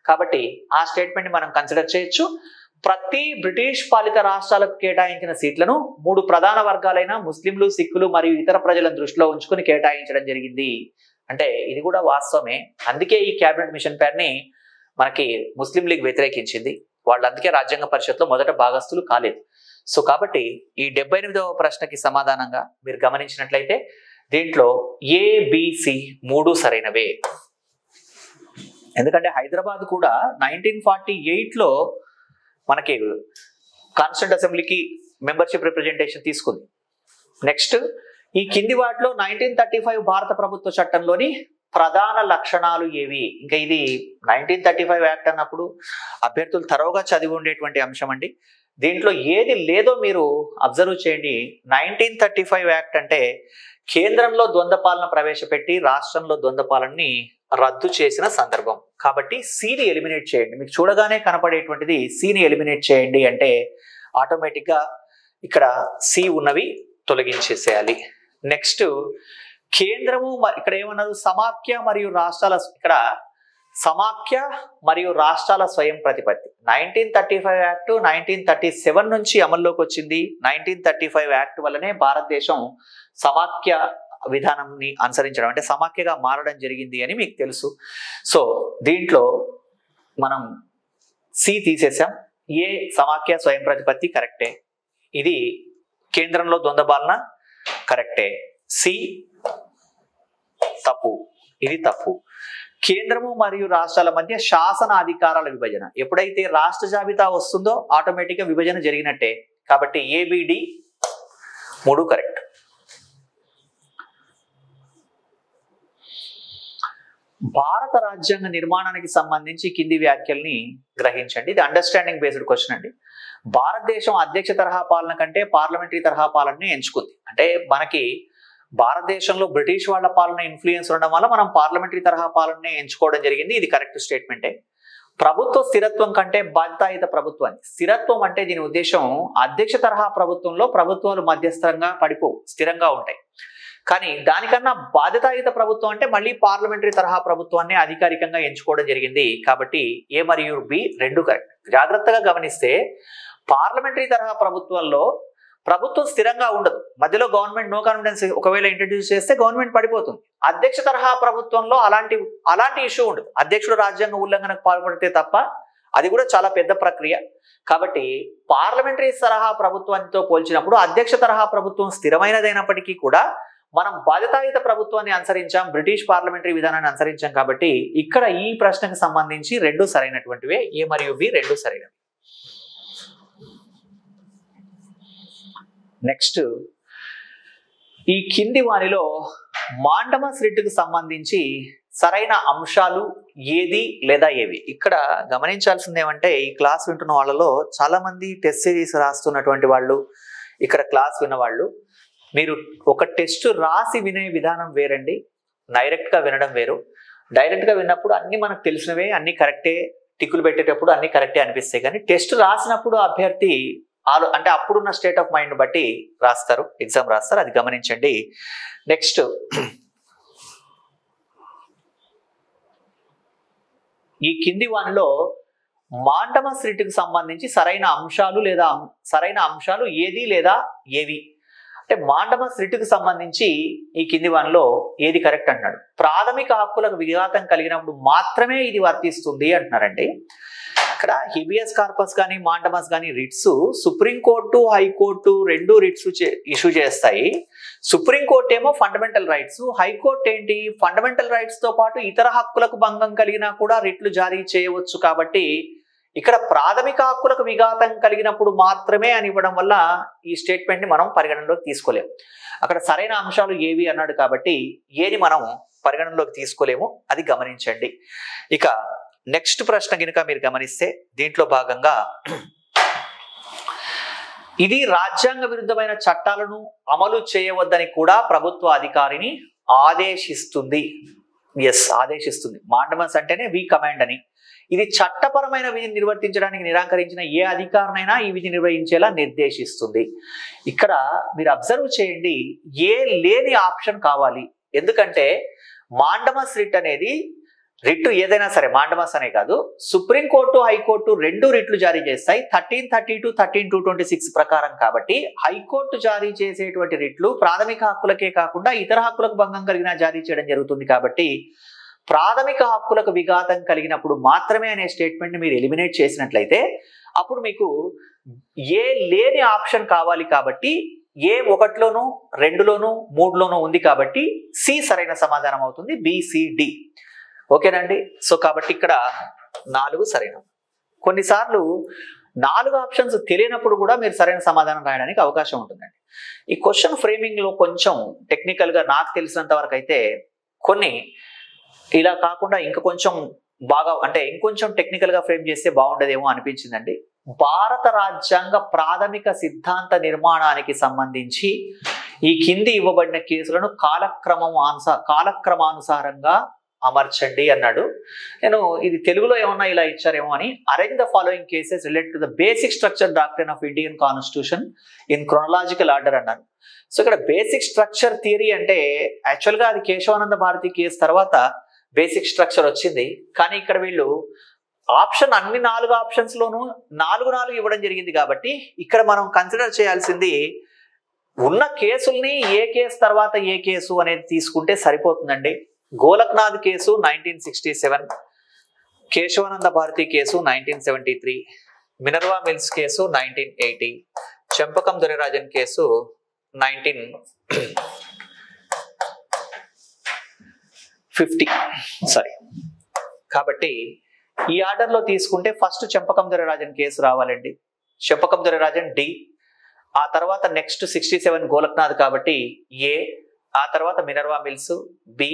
కాబట్టి ఆ స్టేట్మెంట్ ని మనం కన్సిడర్ చేయొచ్చు. ప్రతి బ్రిటిష్ పాలిత రాష్ట్రాలకు కేటాయించిన సీట్లను 3 ప్రధాన వర్గాలైన ముస్లింలు, సిక్కులు మరియు ఇతర ప్రజలను దృష్టిలో ఉంచుకుని కేటాయించడం జరిగింది. అంటే ఇది కూడా వాస్తవమే. అందుకే ఈ క్యాబినెట్ మిషన్ ప్లాన్ ని మనకి ముస్లిం లీగ్ వ్యతిరేకించింది. వాళ్ళు అందుకే రాజ్యాంగ పరిషత్లో మొదట భాగస్తులు కాలేదు. సో కాబట్టి ఈ 78వ ప్రశ్నకి సమాధానంగా మీరు గమనించినట్లయితే దీంట్లో ఏబిసి 3 సరైనవే. ఎందుకంటే హైదరాబాద్ కూడా 1948లో మనకి కాన్స్టిట్యూంట్ అసెంబ్లీకి మెంబర్షిప్ రిప్రజెంటేషన్ తీసుకుంది. నెక్స్ట్, ఈ కింది వాటిలో 1935 భారత ప్రభుత్వ చట్టంలోని ప్రధాన లక్షణాలు ఏవి? ఇంకా ఇది 1935 యాక్ట్ అన్నప్పుడు అభ్యర్థులు తరోగా చదివి ఉండేటువంటి అంశం అండి. దీంట్లో ఏది లేదో మీరు అబ్జర్వ్ చేయండి. 1935 యాక్ట్ అంటే కేంద్రంలో ద్వంద్వ పాలన ప్రవేశపెట్టి రాష్ట్రంలో ద్వంద్వ పాలనని రద్దు చేసిన సందర్భం. కాబట్టి సిని ఎలిమినేట్ చేయండి. మీకు చూడగానే కనపడేటువంటిది సిని ఎలిమినేట్ చేయండి అంటే ఆటోమేటిక్గా ఇక్కడ సి ఉన్నవి తొలగించేసేయాలి. నెక్స్ట్, కేంద్రము ఇక్కడ ఏమన్నారు? సమాఖ్య మరియు రాష్ట్రాల, ఇక్కడ సమాఖ్య మరియు రాష్ట్రాల స్వయం ప్రతిపత్తి. 1935 యాక్ట్ 1937 నుంచి అమల్లోకి వచ్చింది. 1935 యాక్ట్ వల్లనే భారతదేశం సమాఖ్య విధానాన్ని అనుసరించడం అంటే సమాఖ్యగా మారడం జరిగింది అని మీకు తెలుసు. సో దీంట్లో మనం సి తీసేసాం. ఏ సమాఖ్య స్వయం ప్రతిపత్తి కరెక్టే. ఇది కేంద్రంలో ద్వంద్వ పాలన కరెక్టే. సి తప్పు, ఇది తప్పు. కేంద్రము మరియు రాష్ట్రాల మధ్య శాసన అధికారాల విభజన. ఎప్పుడైతే రాష్ట్ర జాబితా వస్తుందో ఆటోమేటిక్గా విభజన జరిగినట్టే. కాబట్టి ఏబిడి 3 కరెక్ట్. భారత రాజ్యాంగ నిర్మాణానికి సంబంధించి కింది వ్యాఖ్యల్ని గ్రహించండి. ఇది అండర్స్టాండింగ్ బేస్డ్ క్వశ్చన్ అండి. భారతదేశం అధ్యక్ష తరహా పాలన కంటే పార్లమెంటరీ తరహా పాలనని ఎంచుకుంది. అంటే మనకి భారతదేశంలో బ్రిటిష్ వాళ్ళ పాలన ఇన్ఫ్లుయెన్స్ ఉండడం వల్ల మనం పార్లమెంటరీ తరహా పాలనని ఎంచుకోవడం జరిగింది. ఇది కరెక్ట్ స్టేట్మెంటే. ప్రభుత్వ స్థిరత్వం కంటే బాధ్యతాయుత ప్రభుత్వాన్ని, స్థిరత్వం అంటే దీని ఉద్దేశం అధ్యక్ష తరహా ప్రభుత్వంలో ప్రభుత్వాలు మధ్యస్థంగా స్థిరంగా ఉంటాయి. కానీ దానికన్నా బాధ్యతాయుత ప్రభుత్వం అంటే మళ్ళీ పార్లమెంటరీ తరహా ప్రభుత్వాన్ని అధికారికంగా ఎంచుకోవడం జరిగింది. కాబట్టి ఏ మరియు బి రెండు కరెక్ట్. జాగ్రత్తగా గమనిస్తే పార్లమెంటరీ తరహా ప్రభుత్వాల్లో ప్రభుత్వం స్థిరంగా ఉండదు. మధ్యలో గవర్నమెంట్ నో కాన్ఫిడెన్స్ ఒకవేళ ఇంట్రడ్యూస్ చేస్తే గవర్నమెంట్ పడిపోతుంది. అధ్యక్ష తరహా ప్రభుత్వంలో అలాంటి ఇష్యూ ఉండదు. అధ్యక్షుడు రాజ్యాంగ ఉల్లంఘనకు పాల్పడితే తప్ప అది కూడా చాలా పెద్ద ప్రక్రియ. కాబట్టి పార్లమెంటరీ తరహా ప్రభుత్వంతో పోల్చినప్పుడు అధ్యక్ష తరహా ప్రభుత్వం స్థిరమైనదైనప్పటికీ కూడా మనం బాధ్యతాయుత ప్రభుత్వాన్ని అనుసరించాం, బ్రిటిష్ పార్లమెంటరీ విధానాన్ని అనుసరించాం. కాబట్టి ఇక్కడ ఈ ప్రశ్నకు సంబంధించి రెండు సరైనటువంటివే, ఏ మరియు బి రెండు సరైనవి. నెక్స్ట్, ఈ కింది వానిలో మాండమస్ రిట్కు సంబంధించి సరైన అంశాలు ఏది లేదా ఏవి? ఇక్కడ గమనించాల్సింది ఏమంటే ఈ క్లాస్ వింటున్న వాళ్ళలో చాలా మంది టెస్ట్ సిరీస్ రాస్తున్నటువంటి వాళ్ళు, ఇక్కడ క్లాస్ విన్నవాళ్ళు, మీరు ఒక టెస్ట్ రాసి వినే విధానం వేరండి, డైరెక్ట్గా వినడం వేరు. డైరెక్ట్గా విన్నప్పుడు అన్ని మనకు తెలిసినవే, అన్ని కరెక్టే, టిక్కులు పెట్టేటప్పుడు అన్ని కరెక్టే అనిపిస్తాయి. కానీ టెస్ట్ రాసినప్పుడు అభ్యర్థి అంటే అప్పుడున్న స్టేట్ ఆఫ్ మైండ్ బట్టి రాస్తారు, ఎగ్జామ్ రాస్తారు, అది గమనించండి. నెక్స్ట్, ఈ కింది వానిలో మాండమస్ రిట్కు సంబంధించి సరైన అంశాలు ఏది లేదా ఏవి? అంటే మాండమస్ రిట్కు సంబంధించి ఈ కింది వానిలో ఏది కరెక్ట్ అంటున్నాడు. ప్రాథమిక హక్కులకు విఘాతం కలిగినప్పుడు మాత్రమే ఇది వర్తిస్తుంది అంటున్నారండి. ఇక్కడ హిబియస్ కార్పస్ కానీ మాండమస్ కానీ రిట్స్ సుప్రీంకోర్టు, హైకోర్టు రెండు రిట్స్ ఇష్యూ చేస్తాయి. సుప్రీంకోర్టు ఏమో ఫండమెంటల్ రైట్స్, హైకోర్టు ఏంటి ఫండమెంటల్ రైట్స్ తో పాటు ఇతర హక్కులకు భంగం కలిగినా కూడా రిట్లు జారీ చేయవచ్చు. కాబట్టి ఇక్కడ ప్రాథమిక హక్కులకు విఘాతం కలిగినప్పుడు మాత్రమే అని ఇవ్వడం వల్ల ఈ స్టేట్మెంట్ ని మనం పరిగణనలోకి తీసుకోలేము. అక్కడ సరైన అంశాలు ఏవి అన్నాడు కాబట్టి ఏది మనం పరిగణనలోకి తీసుకోలేము, అది గమనించండి. ఇక నెక్స్ట్ ప్రశ్న కనుక మీరు గమనిస్తే దీంట్లో భాగంగా ఇది రాజ్యాంగ విరుద్ధమైన చట్టాలను అమలు చేయవద్దని కూడా ప్రభుత్వ అధికారిని ఆదేశిస్తుంది. ఆదేశిస్తుంది. మాండమస్ అంటేనే వి కమాండ్ అని. ఇది చట్టపరమైన విధిని నిర్వర్తించడానికి నిరాకరించిన ఏ అధికారినైనా ఈ విధి నిర్వహించేలా నిర్దేశిస్తుంది. ఇక్కడ మీరు అబ్జర్వ్ చేయండి, ఏ లేని ఆప్షన్ కావాలి. ఎందుకంటే మాండమస్ రిట్ అనేది రిట్ ఏదైనా సరే, మాండమస్ అనే కాదు, సుప్రీంకోర్టు, హైకోర్టు రెండు రిట్లు జారీ చేస్తాయి 1332, 13226 ప్రకారం. కాబట్టి హైకోర్టు జారీ చేసేటువంటి రిట్లు ప్రాథమిక హక్కులకే కాకుండా ఇతర హక్కులకు భంగం కలిగిన జారీ చేయడం జరుగుతుంది. కాబట్టి ప్రాథమిక హక్కులకు విఘాతం కలిగినప్పుడు మాత్రమే అనే స్టేట్మెంట్ ని మీరు ఎలిమినేట్ చేసినట్లయితే అప్పుడు మీకు ఏ లేని ఆప్షన్ కావాలి. కాబట్టి ఏ 1లోను 2లోను 3లోను ఉంది. కాబట్టి సి సరైన సమాధానం అవుతుంది, బిసిడి. ఓకేనండి. సో కాబట్టి ఇక్కడ 4 సరైన. కొన్నిసార్లు 4 ఆప్షన్స్ తెలియనప్పుడు కూడా మీరు సరైన సమాధానం రాయడానికి అవకాశం ఉంటుందండి. ఈ క్వశ్చన్ ఫ్రేమింగ్ లో కొంచెం టెక్నికల్ గా నాకు తెలిసినంత వరకు అయితే కొన్ని ఇలా కాకుండా ఇంకా కొంచెం బాగా, అంటే ఇంకొంచెం టెక్నికల్ గా ఫ్రేమ్ చేస్తే బాగుండదేమో అనిపించిందండి. భారత రాజ్యాంగ ప్రాథమిక సిద్ధాంత నిర్మాణానికి సంబంధించి ఈ కింది ఇవ్వబడిన కేసులను కాలక్రమానుసారంగా అమర్చండి అన్నాడు. నేను ఇది తెలుగులో ఏమన్నా ఇలా ఇచ్చారేమో అని, arrange the following cases related to the basic structure doctrine of Indian constitution in chronological order అన్నారు. సో ఇక్కడ బేసిక్ స్ట్రక్చర్ థియరీ అంటే యాక్చువల్గా అది కేశవానంద భారతి కేసు తర్వాత బేసిక్ స్ట్రక్చర్ వచ్చింది. కానీ ఇక్కడ వీళ్ళు ఆప్షన్ అన్ని 4 ఆప్షన్స్ లోనూ 4 ఇవ్వడం జరిగింది. కాబట్టి ఇక్కడ మనం కన్సిడర్ చేయాల్సింది ఉన్న కేసుల్ని ఏ కేసు తర్వాత ఏ కేసు అనేది తీసుకుంటే సరిపోతుందండి. Golaknath case 1967, Kesavananda Bharati case 1973, Minerva mills case 1980, Champakam Dorairajan case 1950. కాబట్టి ఈ ఆర్డర్ లో తీసుకుంటే ఫస్ట్ చెంపకం దొరరాజన్ కేసు రావాలండి. చెంపకం దొరరాజన్ డి, ఆ తర్వాత నెక్స్ట్ 67 గోలక్నాథ్ కాబట్టి ఏ, ఆ తర్వాత మినర్వా మిల్స్ బి,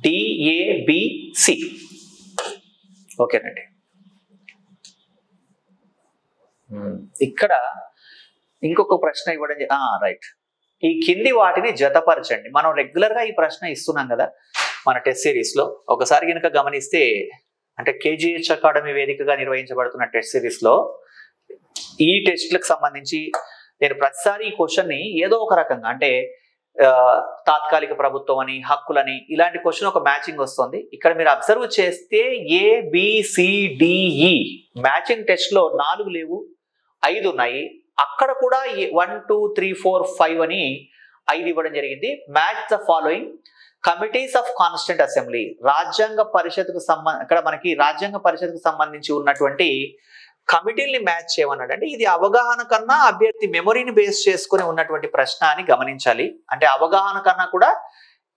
DABC. ఓకేనండి. ఇక్కడ ఇంకొక ప్రశ్న ఇవ్వడం రైట్. ఈ కింది వాటిని జతపరచండి. మనం రెగ్యులర్ గా ఈ ప్రశ్న ఇస్తున్నాం కదా మన టెస్ట్ సిరీస్ లో. ఒకసారి కనుక గమనిస్తే అంటే KGH అకాడమీ వేదికగా నిర్వహించబడుతున్న టెస్ట్ సిరీస్లో ఈ టెస్ట్లకు సంబంధించి నేను ప్రతిసారి ఈ క్వశ్చన్ని ఏదో ఒక రకంగా అంటే తాత్కాలిక ప్రభుత్వం అని, హక్కులని, ఇలాంటి క్వశ్చన్ ఒక మ్యాచింగ్ వస్తుంది. ఇక్కడ మీరు అబ్జర్వ్ చేస్తే ABCDE మ్యాచింగ్ టెస్ట్లో 4 లేవు, 5 ఉన్నాయి. అక్కడ కూడా 1 2 3 4 5 అని 5 ఇవ్వడం జరిగింది. Match the following committees of constituent assembly, రాజ్యాంగ పరిషత్కు ఇక్కడ మనకి రాజ్యాంగ పరిషత్కు సంబంధించి ఉన్నటువంటి కమిటీల్ని మ్యాచ్ చేయమన్నాడు. అంటే ఇది అవగాహన కన్నా అభ్యర్థి మెమొరీని బేస్ చేసుకుని ఉన్నటువంటి ప్రశ్న అని గమనించాలి. అంటే అవగాహన కన్నా కూడా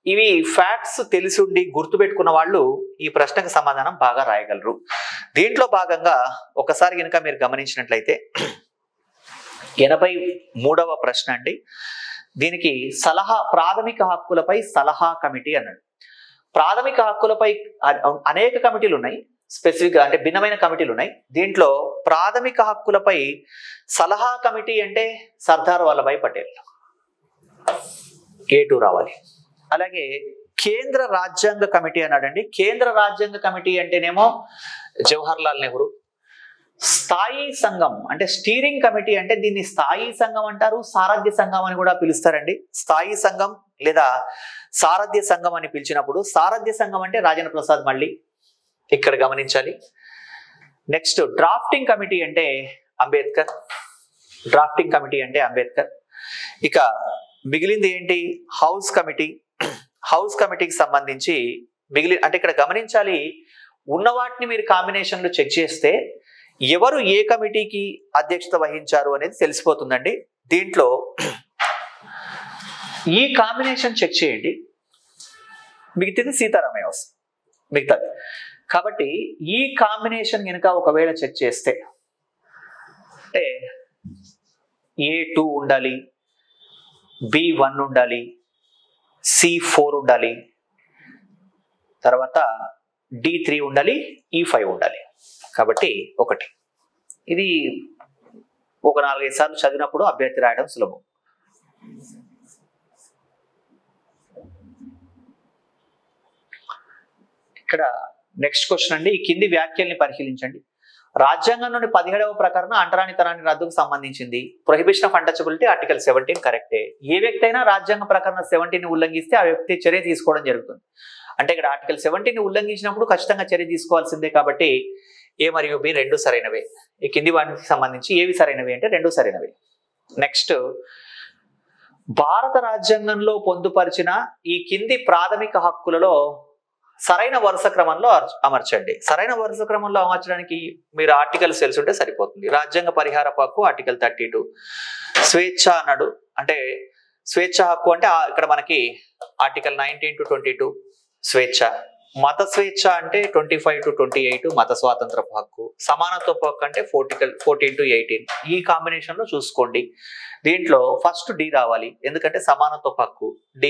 ఇవి ఫ్యాక్ట్స్ తెలిసుండి గుర్తుపెట్టుకున్న వాళ్ళు ఈ ప్రశ్నకు సమాధానం బాగా రాయగలరు. దీంట్లో భాగంగా ఒకసారి కనుక మీరు గమనించినట్లయితే 83వ ప్రశ్న అండి. దీనికి ప్రాథమిక హక్కులపై సలహా కమిటీ అన్నాడు. ప్రాథమిక హక్కులపై అనేక కమిటీలు ఉన్నాయి, స్పెసిఫిక్ అంటే భిన్నమైన కమిటీలు ఉన్నాయి. దీంట్లో ప్రాథమిక హక్కులపై సలహా కమిటీ అంటే సర్దార్ వల్లభాయ్ పటేల్, A2 రావాలి. అలాగే కేంద్ర రాజ్యాంగ కమిటీ అన్నాడండి. కేంద్ర రాజ్యాంగ కమిటీ అంటేనేమో జవహర్లాల్ నెహ్రూ. స్థాయి సంఘం అంటే స్టీరింగ్ కమిటీ అంటే దీన్ని స్థాయి సంఘం అంటారు, సారథ్య సంఘం అని కూడా పిలుస్తారండి. స్థాయి సంఘం లేదా సారథ్య సంఘం అని పిలిచినప్పుడు సారథ్య సంఘం అంటే రాజేంద్ర ప్రసాద్ మళ్ళీ ఇక్కడ గమనించాలి. నెక్స్ట్ డ్రాఫ్టింగ్ కమిటీ అంటే అంబేద్కర్. డ్రాఫ్టింగ్ కమిటీ అంటే అంబేద్కర్. ఇక మిగిలింది ఏంటి? House committee. హౌస్ కమిటీకి సంబంధించి అంటే ఇక్కడ గమనించాలి, ఉన్న వాటిని మీరు కాంబినేషన్లు చెక్ చేస్తే ఎవరు ఏ కమిటీకి అధ్యక్షత వహించారు అనేది తెలిసిపోతుందండి. దీంట్లో ఈ కాంబినేషన్ చెక్ చేయండి, మిగతాది సీతారామయ్య వస్తుంది మిగతాది. కాబట్టి ఈ కాంబినేషన్ కనుక ఒకవేళ చెక్ చేస్తే అంటే A2 ఉండాలి, B1 ఉండాలి, C4 ఉండాలి, తర్వాత D3 ఉండాలి, E5 ఉండాలి. కాబట్టి ఒకటి ఇది ఒక 4-5 సార్లు చదివినప్పుడు అభ్యర్థి రాయడం సులభం. ఇక్కడ నెక్స్ట్ క్వశ్చన్ అండి. ఈ కింది వ్యాఖ్యల్ని పరిశీలించండి. రాజ్యాంగంలోని 17వ ప్రకరణ అంటరానితనాన్ని రద్దుకు సంబంధించింది. ప్రొహిబిషన్ ఆఫ్ అన్టచబిలిటీ ఆర్టికల్ 17 కరెక్టే. ఏ వ్యక్తి అయినా రాజ్యాంగ ప్రకరణ 17ని ఉల్లంఘిస్తే ఆ వ్యక్తి చర్య తీసుకోవడం జరుగుతుంది. అంటే ఇక్కడ ఆర్టికల్ 17ని ఉల్లంఘించినప్పుడు ఖచ్చితంగా చర్య తీసుకోవాల్సిందే. కాబట్టి A మరియు B 2 సరైనవే. ఈ కింది వాటికి సంబంధించి ఏవి సరైనవి అంటే 2 సరైనవి. నెక్స్ట్ భారత రాజ్యాంగంలో పొందుపరిచిన ఈ కింది ప్రాథమిక హక్కులలో సరైన వరుస క్రమంలో అమర్చండి. సరైన వరుస క్రమంలో అమర్చడానికి మీరు ఆర్టికల్స్ తెలుసుంటే సరిపోతుంది. రాజ్యాంగ పరిహార హక్కు ఆర్టికల్ 32. స్వేచ్ఛ అన్నాడు, అంటే స్వేచ్ఛ హక్కు అంటే ఇక్కడ మనకి ఆర్టికల్ 19 to 22 స్వేచ్ఛ. మత స్వేచ్ఛ అంటే 25 to 28 మత స్వాతంత్రపు హక్కు. సమానత్వపు హక్కు అంటే 14 to 18. ఈ కాంబినేషన్ లో చూసుకోండి. దీంట్లో ఫస్ట్ D రావాలి, ఎందుకంటే సమానత్వపు హక్కు D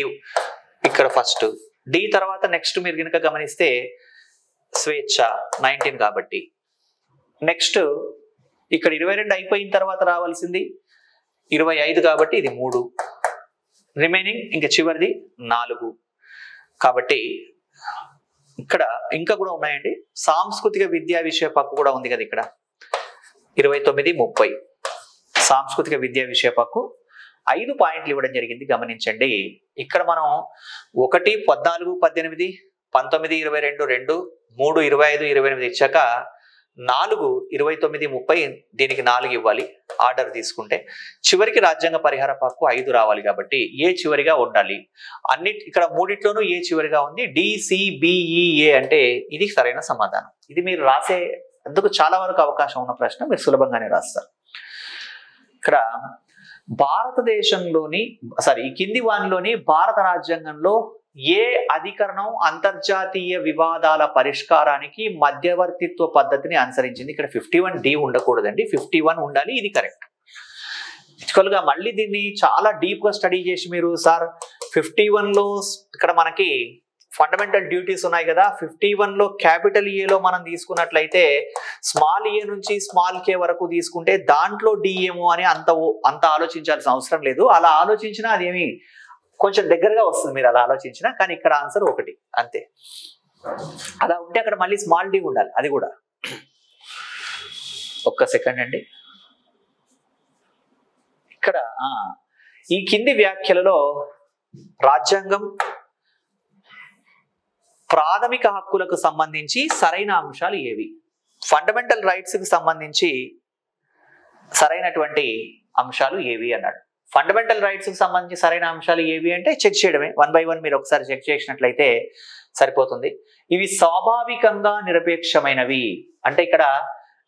ఇక్కడ ఫస్ట్. D తర్వాత నెక్స్ట్ మీరు కనుక గమనిస్తే స్వేచ్ఛ 19 కాబట్టి. నెక్స్ట్ ఇక్కడ 22 అయిపోయిన తర్వాత రావాల్సింది 25 కాబట్టి ఇది 3. రిమైనింగ్ ఇంకా చివరిది 4. కాబట్టి ఇక్కడ ఇంకా కూడా ఉన్నాయండి. సాంస్కృతిక విద్యా విషయ హక్కు కూడా ఉంది కదా ఇక్కడ 29, 30. సాంస్కృతిక విద్యా విషయ హక్కు 5 పాయింట్లు ఇవ్వడం జరిగింది, గమనించండి. ఇక్కడ మనం 1, 14, 18, 19, 22, 2, 3, 25, 28 ఇచ్చాక 4, 29, 30 దీనికి 4 ఇవ్వాలి ఆర్డర్ తీసుకుంటే. చివరికి రాజ్యాంగ పరిహార హక్కు 5 రావాలి కాబట్టి ఏ చివరిగా ఉండాలి. ఇక్కడ మూడిట్లోనూ ఏ చివరిగా ఉంది. DCBEA అంటే ఇది సరైన సమాధానం. ఇది మీరు రాసే అందుకు చాలా వరకు అవకాశం ఉన్న ప్రశ్న, మీరు సులభంగానే రాస్తారు. ఇక్కడ భారతదేశంలోని ఈ కింది వానిలోని భారత రాజ్యాంగంలో ఏ అధికరణం అంతర్జాతీయ వివాదాల పరిష్కారానికి మధ్యవర్తిత్వ పద్ధతిని అనుసరించింది? ఇక్కడ 51D ఉండకూడదండి, 51 ఉండాలి. ఇది కరెక్ట్. యాక్చువల్గా మళ్ళీ దీన్ని చాలా డీప్ గా స్టడీ చేసి మీరు సార్ 51లో ఇక్కడ మనకి ఫండమెంటల్ డ్యూటీస్ ఉన్నాయి కదా, 51లో క్యాపిటల్ ఏలో మనం తీసుకున్నట్లయితే స్మాల్ ఏ నుంచి స్మాల్ కే వరకు తీసుకుంటే దాంట్లో డిఏమో అని అంత ఆలోచించాల్సిన అవసరం లేదు. అలా ఆలోచించినా అదేమి కొంచెం దగ్గరగా వస్తుంది మీరు అలా ఆలోచించినా. కానీ ఇక్కడ ఆన్సర్ 1 అంతే. అలా ఉంటే అక్కడ మళ్ళీ స్మాల్ డి ఉండాలి. అది కూడా ఒక్క సెకండ్ అండి. ఇక్కడ ఈ కింది వ్యాఖ్యలలో రాజ్యాంగం ప్రాథమిక హక్కులకు సంబంధించి సరైన అంశాలు ఏవి? ఫండమెంటల్ రైట్స్ కి సంబంధించి సరైనటువంటి అంశాలు ఏవి అన్నాడు. ఫండమెంటల్ రైట్స్ కి సంబంధించి సరైన అంశాలు ఏవి అంటే చెక్ చేయడమే, 1 by 1 మీరు ఒకసారి చెక్ చేసినట్లయితే సరిపోతుంది. ఇవి స్వాభావికంగా నిరపేక్షమైనవి అంటే ఇక్కడ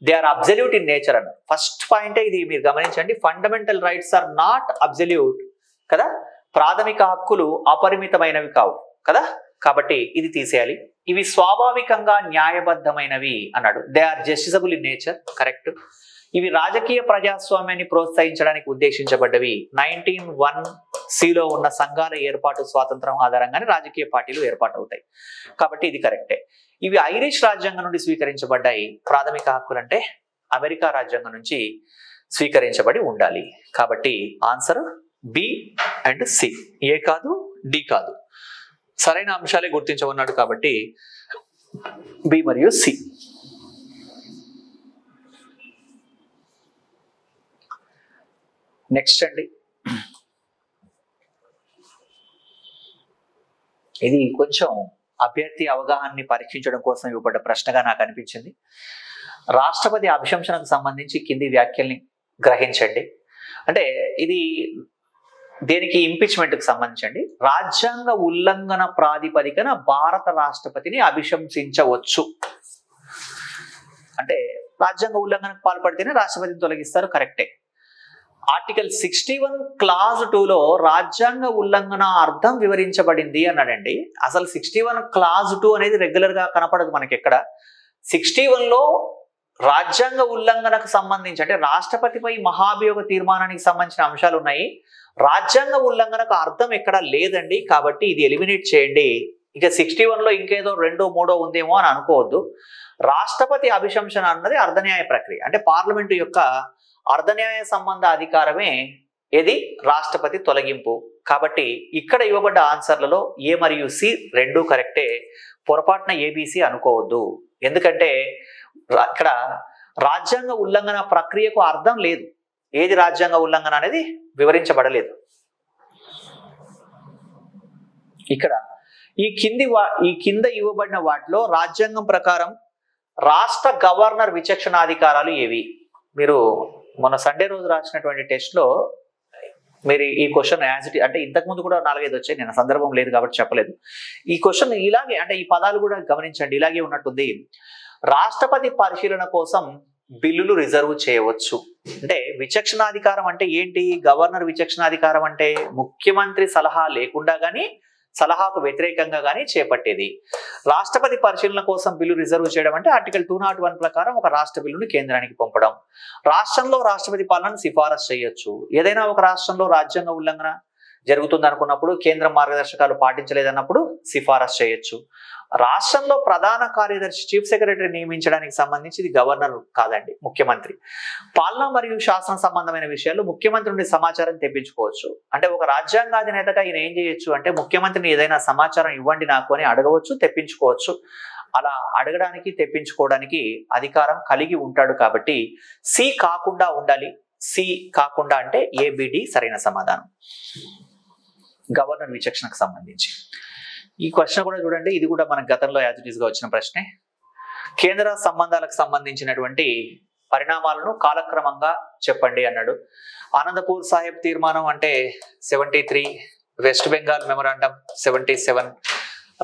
they are absolute in nature అన్నారు. ఫస్ట్ పాయింట్ ఇది మీరు గమనించండి, fundamental rights are not absolute కదా, ప్రాథమిక హక్కులు అపరిమితమైనవి కావు కదా, కాబట్టి ఇది తీసేయాలి. ఇవి స్వాభావికంగా న్యాయబద్ధమైనవి అన్నాడు. They are justiciable in nature, correct. ఇవి రాజకీయ ప్రజాస్వామ్యాన్ని ప్రోత్సహించడానికి ఉద్దేశించబడ్డవి. 1901 ఉన్న సంఘాల ఏర్పాటు స్వాతంత్రం ఆధారంగానే రాజకీయ పార్టీలు ఏర్పాటు అవుతాయి కాబట్టి ఇది కరెక్టే. ఇవి ఐరిష్ రాజ్యాంగం నుండి స్వీకరించబడ్డాయి. ప్రాథమిక హక్కులు అంటే అమెరికా రాజ్యాంగం నుంచి స్వీకరించబడి ఉండాలి కాబట్టి ఆన్సర్ బి అండ్ సి, ఏ కాదు డి కాదు. సరైన అంశాలే గుర్తించమన్నాడు కాబట్టి బి మరియు సి. నెక్స్ట్ అండి, ఇది కొంచెం అభ్యర్థి అవగాహనని పరీక్షించడం కోసం ఇవ్వబడ్డ ప్రశ్నగా నాకు అనిపించింది. రాష్ట్రపతి అభిశంసనకు సంబంధించి కింది వ్యాఖ్యల్ని గ్రహించండి. అంటే ఇది దేనికి ఇంపీచ్మెంట్కి సంబంధించండి. రాజ్యాంగ ఉల్లంఘన ప్రాతిపదికన భారత రాష్ట్రపతిని అభిశంసించవచ్చు. అంటే రాజ్యాంగ ఉల్లంఘనకు పాల్పడితేనే రాష్ట్రపతిని తొలగిస్తారు, కరెక్టే. ఆర్టికల్ 61 క్లాజ్ 2లో రాజ్యాంగ ఉల్లంఘన అర్థం వివరించబడింది అన్నాడండి. అసలు 61 క్లాజ్ 2 అనేది రెగ్యులర్ గా కనపడదు మనకి ఎక్కడ. 61లో రాజ్యాంగ ఉల్లంఘనకు సంబంధించి అంటే రాష్ట్రపతిపై మహాభియోగ తీర్మానానికి సంబంధించిన అంశాలు ఉన్నాయి. రాజ్యాంగ ఉల్లంఘనకు అర్థం ఎక్కడ లేదండి కాబట్టి ఇది ఎలిమినేట్ చేయండి. ఇక 61లో ఇంకేదో 2, 3 ఉందేమో అని అనుకోవద్దు. రాష్ట్రపతి అభిశంసన అన్నది అర్ధన్యాయ ప్రక్రియ అంటే పార్లమెంటు యొక్క అర్ధన్యాయ సంబంధ అధికారమే ఏది రాష్ట్రపతి తొలగింపు. కాబట్టి ఇక్కడ ఇవ్వబడ్డ ఆన్సర్లలో ఏ మరియు సి రెండు కరెక్టే. పొరపాటున ఏబిసి అనుకోవద్దు. ఎందుకంటే ఇక్కడ రాజ్యాంగ ఉల్లంఘన ప్రక్రియకు అర్థం లేదు. ఏది రాజ్యాంగ ఉల్లంఘన అనేది వివరించబడలేదు. ఇక్కడ ఈ కింద ఇవ్వబడిన వాటిలో రాజ్యాంగం ప్రకారం రాష్ట్ర గవర్నర్ విచక్షణాధికారాలు ఏవి? మీరు మొన్న సండే రోజు రాసినటువంటి టెస్ట్లో మీరు ఈ క్వశ్చన్ యాజిటీ అంటే ఇంతకుముందు కూడా 4-5 వచ్చాయి, నేను సందర్భం లేదు కాబట్టి చెప్పలేదు. ఈ క్వశ్చన్ ఇలాగే అంటే ఈ పదాలు కూడా గమనించండి, ఇలాగే ఉన్నట్టుంది. రాష్ట్రపతి పరిశీలన కోసం బిల్లులు రిజర్వ్ చేయవచ్చు. అంటే విచక్షణాధికారం అంటే ఏంటి? గవర్నర్ విచక్షణాధికారం అంటే ముఖ్యమంత్రి సలహా లేకుండా కానీ సలహాకు వ్యతిరేకంగా కానీ చేపట్టేది. రాష్ట్రపతి పరిశీలన కోసం బిల్లు రిజర్వ్ చేయడం అంటే ఆర్టికల్ 201 ప్రకారం ఒక రాష్ట్ర బిల్లును కేంద్రానికి పంపడం. రాష్ట్రంలో రాష్ట్రపతి పాలనను సిఫారసు చేయొచ్చు. ఏదైనా ఒక రాష్ట్రంలో రాజ్యాంగ ఉల్లంఘన జరుగుతుంది అనుకున్నప్పుడు, కేంద్ర మార్గదర్శకాలు పాటించలేదన్నప్పుడు సిఫారసు చేయొచ్చు. రాష్ట్రంలో ప్రధాన కార్యదర్శి చీఫ్ సెక్రటరీ నియమించడానికి సంబంధించి ఇది గవర్నర్ కాదండి, ముఖ్యమంత్రి. పాలన మరియు శాసన సంబంధమైన విషయాల్లో ముఖ్యమంత్రి నుండి సమాచారం తెప్పించుకోవచ్చు. అంటే ఒక రాజ్యాంగాధినేతగా ఈయన ఏం చేయొచ్చు అంటే ముఖ్యమంత్రిని ఏదైనా సమాచారం ఇవ్వండి నాకు అని అడగవచ్చు, తెప్పించుకోవచ్చు. అలా అడగడానికి తెప్పించుకోవడానికి అధికారం కలిగి ఉంటాడు కాబట్టి సి కాకుండా ఉండాలి. సి కాకుండా అంటే ఏబిడి సరైన సమాధానం. గవర్నర్ విచక్షణకు సంబంధించి ఈ క్వశ్చన్ కూడా చూడండి, ఇది కూడా మనకు గతంలో యాజ్ ఇట్ ఈస్ గా వచ్చిన ప్రశ్నే. కేంద్ర సంబంధాలకు సంబంధించినటువంటి పరిణామాలను కాలక్రమంగా చెప్పండి అన్నాడు. ఆనందపూర్ సాహెబ్ తీర్మానం అంటే 73, వెస్ట్ బెంగాల్ మెమరాండం 77,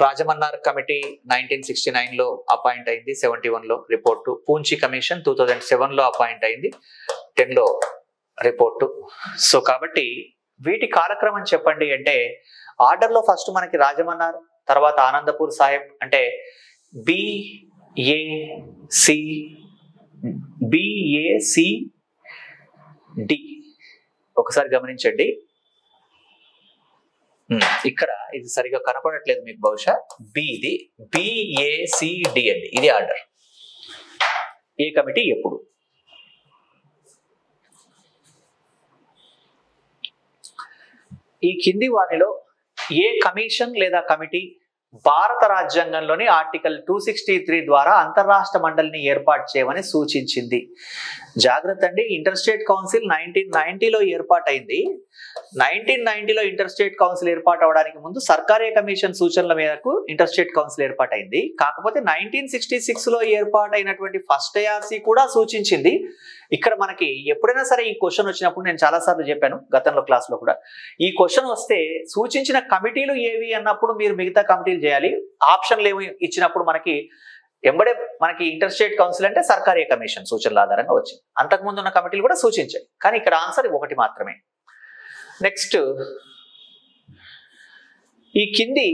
రాజమన్నార్ కమిటీ 1969లో అపాయింట్ అయింది, 71లో రిపోర్టు. పూంచి కమిషన్ 2007లో అపాయింట్ అయింది, 10లో రిపోర్టు. సో కాబట్టి వీటి కాలక్రమం చెప్పండి అంటే ఆర్డర్లో ఫస్ట్ మనకి రాజమన్నార్, తర్వాత ఆనందపూర్ సాహెబ్ అంటే BACD. ఒకసారి గమనించండి, ఇక్కడ ఇది సరిగా కనపడట్లేదు మీకు, బహుశా ఇది BACD అండి, ఇది ఆర్డర్. ఏ కమిటీ ఎప్పుడు? ఈ కింది వారిలో ఏ కమిషన్ లేదా కమిటీ భారత రాజ్యాంగంలోని ఆర్టికల్ 263 ద్వారా అంతర్రాష్ట్ర మండలిని ఏర్పాటు చేయమని సూచించింది. జాగ్రత్త అండి, ఇంటర్ స్టేట్ కౌన్సిల్ 1990లో ఏర్పాటైంది. 1990లో ఇంటర్ స్టేట్ కౌన్సిల్ ఏర్పాటు అవడానికి ముందు సర్కారీ కమిషన్ సూచనల మేరకు ఇంటర్ స్టేట్ కౌన్సిల్ ఏర్పాటైంది. కాకపోతే 1966లో ఏర్పాటైనటువంటి ఫస్ట్ ఐఆర్సీ కూడా సూచించింది. ఇక్కడ మనకి ఎప్పుడైనా సరే ఈ క్వశ్చన్ వచ్చినప్పుడు నేను చాలాసార్లు చెప్పాను గతంలో క్లాస్లో కూడా, ఈ క్వశ్చన్ వస్తే సూచించిన కమిటీలు ఏవి అన్నప్పుడు మీరు మిగతా కమిటీలు చేయాలి. ఆప్షన్లు ఏమి ఇచ్చినప్పుడు మనకి మనకి ఇంటర్ స్టేట్ కౌన్సిల్ అంటే సర్కారీ కమిషన్ సూచనల ఆధారంగా వచ్చింది. అంతకుముందు ఉన్న కమిటీలు కూడా సూచించాయి, కానీ ఇక్కడ ఆన్సర్ ఒకటి మాత్రమే. నెక్స్ట్, ఈ కింది